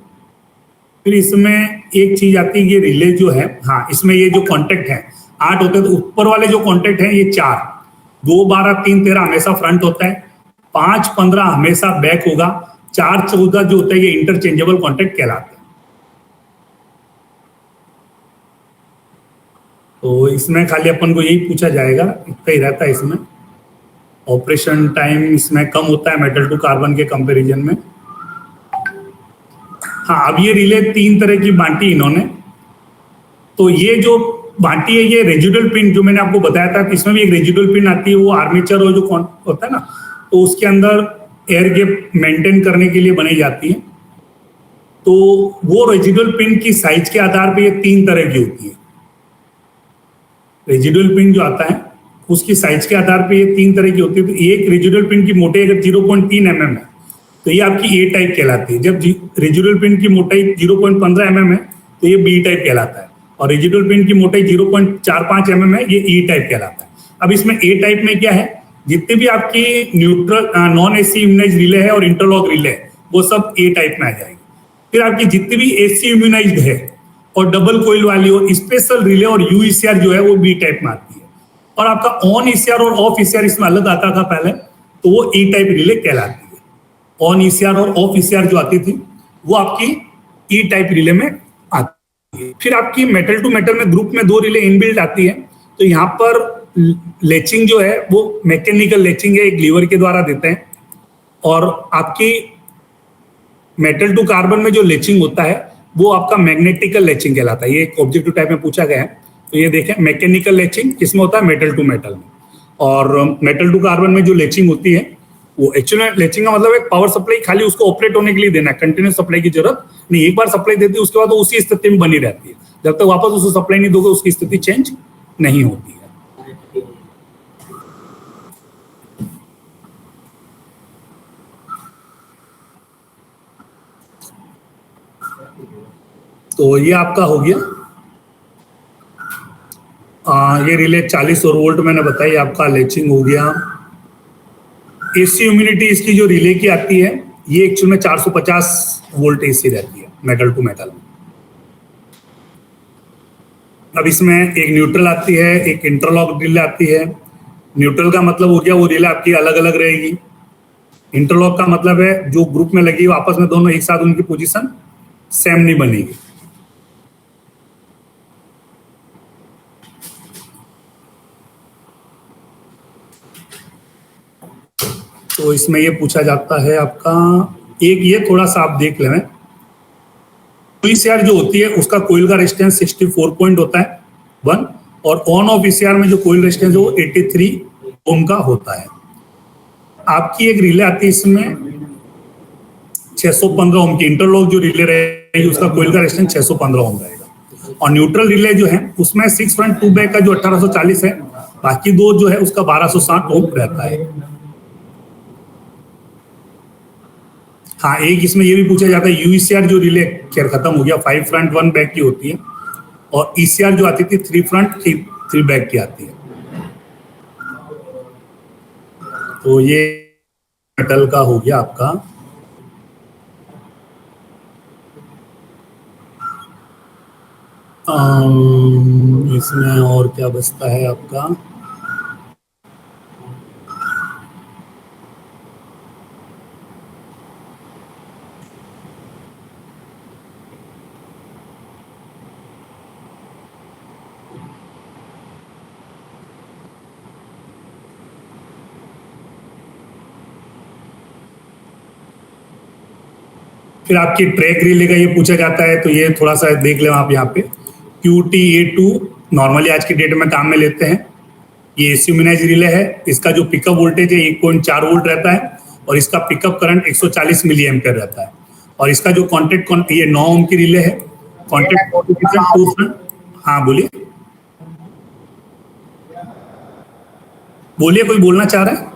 फिर इसमें एक चीज आती है, ये रिले जो है, हाँ इसमें ये जो कॉन्टेक्ट है 8 होते हैं, तो ऊपर वाले जो कॉन्टेक्ट है ये 4, 2 12 3 13 हमेशा फ्रंट होता है, 5 15 हमेशा बैक होगा, 4 14 जो होता है ये इंटरचेंजेबल कॉन्टेक्ट कहलाते हैं। तो इसमें खाली अपन को यही पूछा जाएगा, इतना ही रहता है इसमें। ऑपरेशन टाइम इसमें कम होता है मेटल टू कार्बन के कंपैरिजन में। हाँ, अब ये रिले 3 तरह की बांटी इन्होंने। तो ये जो बांटी है ये रेजिडुअल पिन जो मैंने आपको बताया था, इसमें भी एक रेजिडुअल पिन आती है, वो आर्मेचर और जो होता है ना, तो उसके अंदर एयर गैप मेंटेन करने के लिए बनाई जाती है। तो वो रेजिडुअल पिन की साइज के आधार पे ये 3 तरह की होती है। रेजिडुअल पिन जो आता है उसकी साइज के आधार पे ये 3 तरह की होती है। तो एक रेजिडुअल पिन की मोटाई अगर 0.3 mm है तो ये आपकी ए टाइप कहलाती है। जब रेजिडुअल पिन की मोटाई 0.15 mm है तो ये बी टाइप कहलाता है, और रेजिडुअल पिन की मोटाई 0.45 mm है, ये ई टाइप कहलाता है। अब इसमें ए टाइप में क्या है, जितने भी आपकी neutral non AC immunise relay है और इंटरलॉक रिले है वो सब ए टाइप में आ जाएगी। फिर आपकी जितनी भी एसी इम्यूनाइज्ड है और डबल कोइल वाली और स्पेशल रिले और यू ईसीआर जो है वो बी टाइप में आती है। और आपका ऑन ईसीआर और ऑफ ईसीआर इसमें अलग आता था पहले, तो वो ई टाइप रिले कहलाती है। ऑन ईसीआर और ऑफ ईसीआर जो आती थी वो आपकी ई टाइप रिले में आती है। फिर आपकी मेटल टू मेटल में ग्रुप में 2 रिले इनबिल्ट आती है। तो यहाँ पर लेचिंग जो है वो मैकेनिकल लेचिंग है, एक लीवर के द्वारा देते हैं। और आपकी मेटल टू कार्बन में जो लेचिंग होता है वो आपका मैग्नेटिकल लेचिंग कहलाता है। ये एक ऑब्जेक्टिव टाइप में पूछा गया है। तो ये देखें, मैकेनिकल लेचिंग किसमें होता है, मेटल टू मेटल में। और मेटल टू कार्बन में जो लेचिंग होती है वो एक्चुअली लेचिंग का मतलब एक पावर सप्लाई खाली उसको ऑपरेट होने के लिए देना है, कंटिन्यूस सप्लाई की जरूरत नहीं। एक बार सप्लाई देती है उसके बाद वो उसी स्थिति में बनी रहती है, जब तक वापस उसको सप्लाई नहीं दोगे उसकी स्थिति चेंज नहीं होती है। तो ये आपका हो गया। ये रिले 40 और वोल्ट मैंने बताई, आपका लेचिंग हो गया। एसी ह्यूमिडिटी इसकी जो रिले की आती है, ये एक्चुअल में 450 वोल्ट एसी रहती है मेटल टू मेटल में। अब इसमें एक न्यूट्रल आती है, एक इंटरलॉक रिले आती है। न्यूट्रल का मतलब हो गया वो रिले आपकी अलग अलग रहेगी। इंटरलॉक का मतलब है जो ग्रुप में लगी आपस में दोनों एक साथ उनकी पोजीशन सेम नहीं बनेगी। तो इसमें ये पूछा जाता है आपका, एक ये थोड़ा सा आप देख लें, ईसीआर जो होती है उसका कोइल का रेजिस्टेंस 64 पॉइंट होता है 1, और ऑन ऑफ ईसीआर में जो कोइल रेजिस्टेंस है वो 83 ओम का होता है। आपकी एक रिले आती है इसमें 615 ओम की, इंटरलॉक जो रिले रहेगी उसका कोइल का रेजिस्टेंस 615 ओम रहेगा। और न्यूट्रल रिले जो है उसमें 6 फ्रंट 2 बैक का जो 1840 है, बाकी दो जो है उसका 1260 ओम रहता है। हाँ, एक इसमें ये भी पूछा जाता है यूईसीआर जो रिले खैर खत्म हो गया, 5 फ्रंट 1 बैक की होती है, और ईसीआर जो आती थी 3 फ्रंट 3 बैक की आती है। तो ये मेटल का हो गया आपका। इसमें और क्या बचता है आपका, फिर आपकी ट्रैक रिले का ये पूछा जाता है, तो ये थोड़ा सा देख लें आप यहाँ पे। QTA2 नॉर्मली आज की डेट में काम में लेते हैं। ये एसी ह्यूमिनाइज रिले है, इसका जो पिकअप वोल्टेज है 1.4 वोल्ट रहता है, और इसका पिकअप करंट 140 मिली एम्पियर रहता है। और इसका जो कॉन्टेक्ट ये 9 ओम की रिले है, कॉन्टेक्ट नोटिफिकेशन। हाँ बोलिए बोलिए, कोई बोलना चाह रहा है?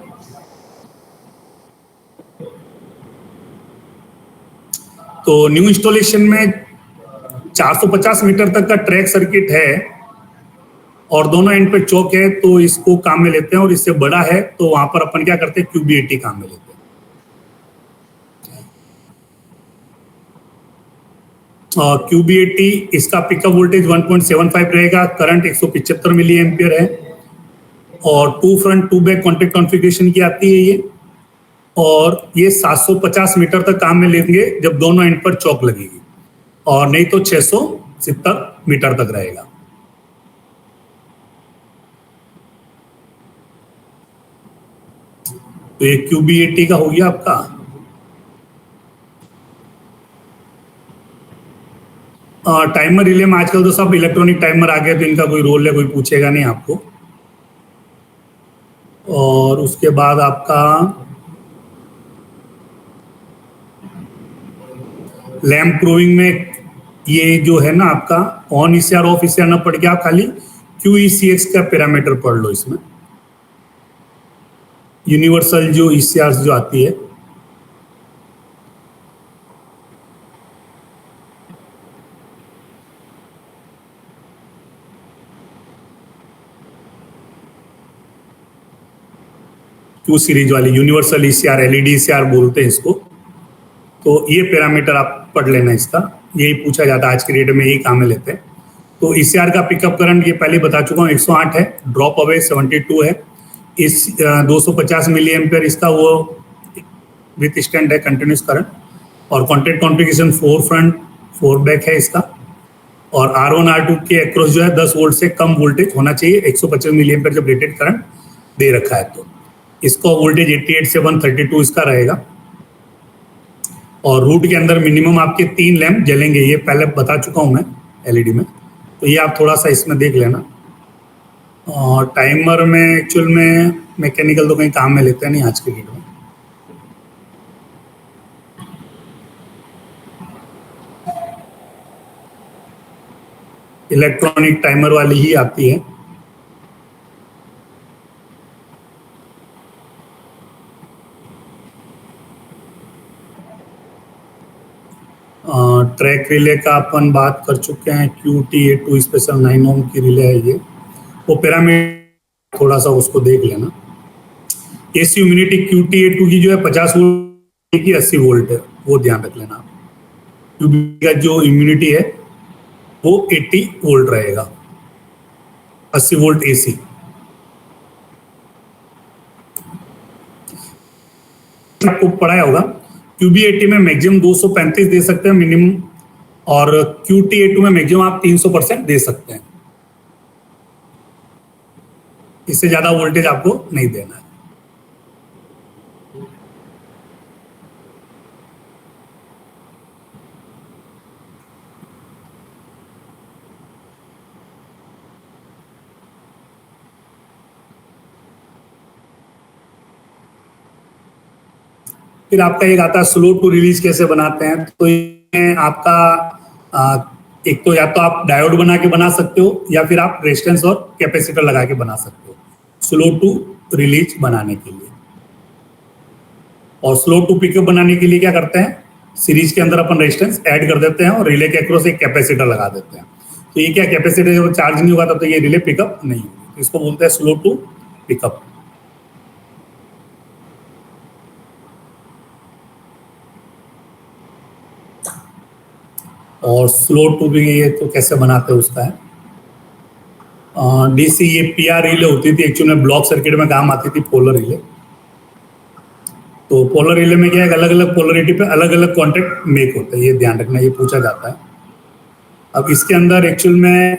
तो न्यू इंस्टॉलेशन में 450 मीटर तक का ट्रैक सर्किट है और दोनों एंड पे चौक है, तो इसको काम में लेते हैं। और इससे बड़ा है तो वहां पर अपन क्या करते हैं, QB80 काम में लेते हैं। QB80 इसका पिकअप वोल्टेज 1.75 रहेगा, करंट 175 मिली एम्पियर है, और 2 फ्रंट 2 बैक कॉन्टेक्ट कॉन्फ़िगरेशन की आती है ये। और ये 750 मीटर तक काम में लेंगे जब दोनों एंड पर चौक लगेगी, और नहीं तो 670 मीटर तक रहेगा। तो ये QB80 का हो गया आपका। टाइमर रिले में आजकल तो सब इलेक्ट्रॉनिक टाइमर आ गए, तो इनका कोई रोल है, कोई पूछेगा नहीं आपको। और उसके बाद आपका लैम्प प्रूविंग में ये जो है ना आपका ऑन ईसीआर ऑफ ईसीआर ना पढ़ के आप खाली QECX का पैरामीटर पढ़ लो। इसमें यूनिवर्सल जो ईसीआर जो आती है, Q सीरीज वाली यूनिवर्सल ईसीआर, LED ईसीआर बोलते हैं इसको। तो ये पैरामीटर आप पढ़ लेना इसका, यही पूछा जाता है आज के डेट में, यही काम में लेते हैं। तो ईसीआर का पिकअप करंट ये पहले बता चुका हूँ 108 है, ड्रॉप अवे 72 है। इस 250 मिली एम्पियर इसका वो विथ स्टैंड है कंटिन्यूस करंट, और कॉन्टेक्ट कॉन्फ़िगरेशन 4 फ्रंट 4 बैक है इसका। और R1 R2 के अक्रॉस जो है 10 वोल्ट से कम वोल्टेज होना चाहिए, 125 मिली एम्पियर जब रेटेड करंट दे रखा है। तो इसका वोल्टेज 88 से 132 इसका रहेगा। और रूट के अंदर मिनिमम आपके 3 लैंप जलेंगे, ये पहले बता चुका हूं मैं LED में, तो ये आप थोड़ा सा इसमें देख लेना। और टाइमर में एक्चुअल में मैकेनिकल तो कहीं काम में लेते हैं नहीं आज के डेट में। इलेक्ट्रॉनिक टाइमर वाली ही आती है। ट्रैक रिले का अपन बात कर चुके हैं, QTA2 स्पेशल 9 ओम की रिले है ये, वो पैरामीटर थोड़ा सा उसको देख लेना। एसी ह्यूमिडिटी QTA2 की जो है 50 वोल्ट की 80 वोल्ट है, वो ध्यान रख लेना। क्यूबी का जो इम्यूनिटी है वो 80 वोल्ट रहेगा, 80 वोल्ट एसी। आपको पढ़ाया होगा QB80 में मैक्सिमम 235 दे सकते हैं मिनिमम, और QT82 में मैक्सिमम आप 300% दे सकते हैं। इससे ज्यादा वोल्टेज आपको नहीं देना है। फिर आपका एक आता है स्लो टू रिलीज कैसे बनाते हैं। तो ये आपका एक तो या तो आप डायोड बना के बना सकते हो, या फिर आप रेजिस्टेंस और कैपेसिटर लगा के बना सकते हो स्लो टू रिलीज बनाने के लिए। और स्लो टू पिकअप बनाने के लिए क्या करते हैं, सीरीज के अंदर अपन रेजिस्टेंस ऐड कर देते हैं और रिले के अक्रॉस एक कैपेसिटर लगा देते हैं। तो ये क्या, कैपेसिटर जब चार्ज नहीं होगा तब तो ये रिले पिकअप नहीं होगी, तो इसको बोलते हैं स्लो टू पिकअप। और स्लो टू भी ये तो कैसे बनाते हैं उसका है, डीसी ये PR रिले होती थी, एक्चुअली में ब्लॉक सर्किट में काम आती थी पोलर रिले। तो पोलर रिले में क्या है, अलग अलग पोलरिटी पे अलग अलग कॉन्टैक्ट मेक होते हैं, ये ध्यान रखना, ये पूछा जाता है। अब इसके अंदर एक्चुअल में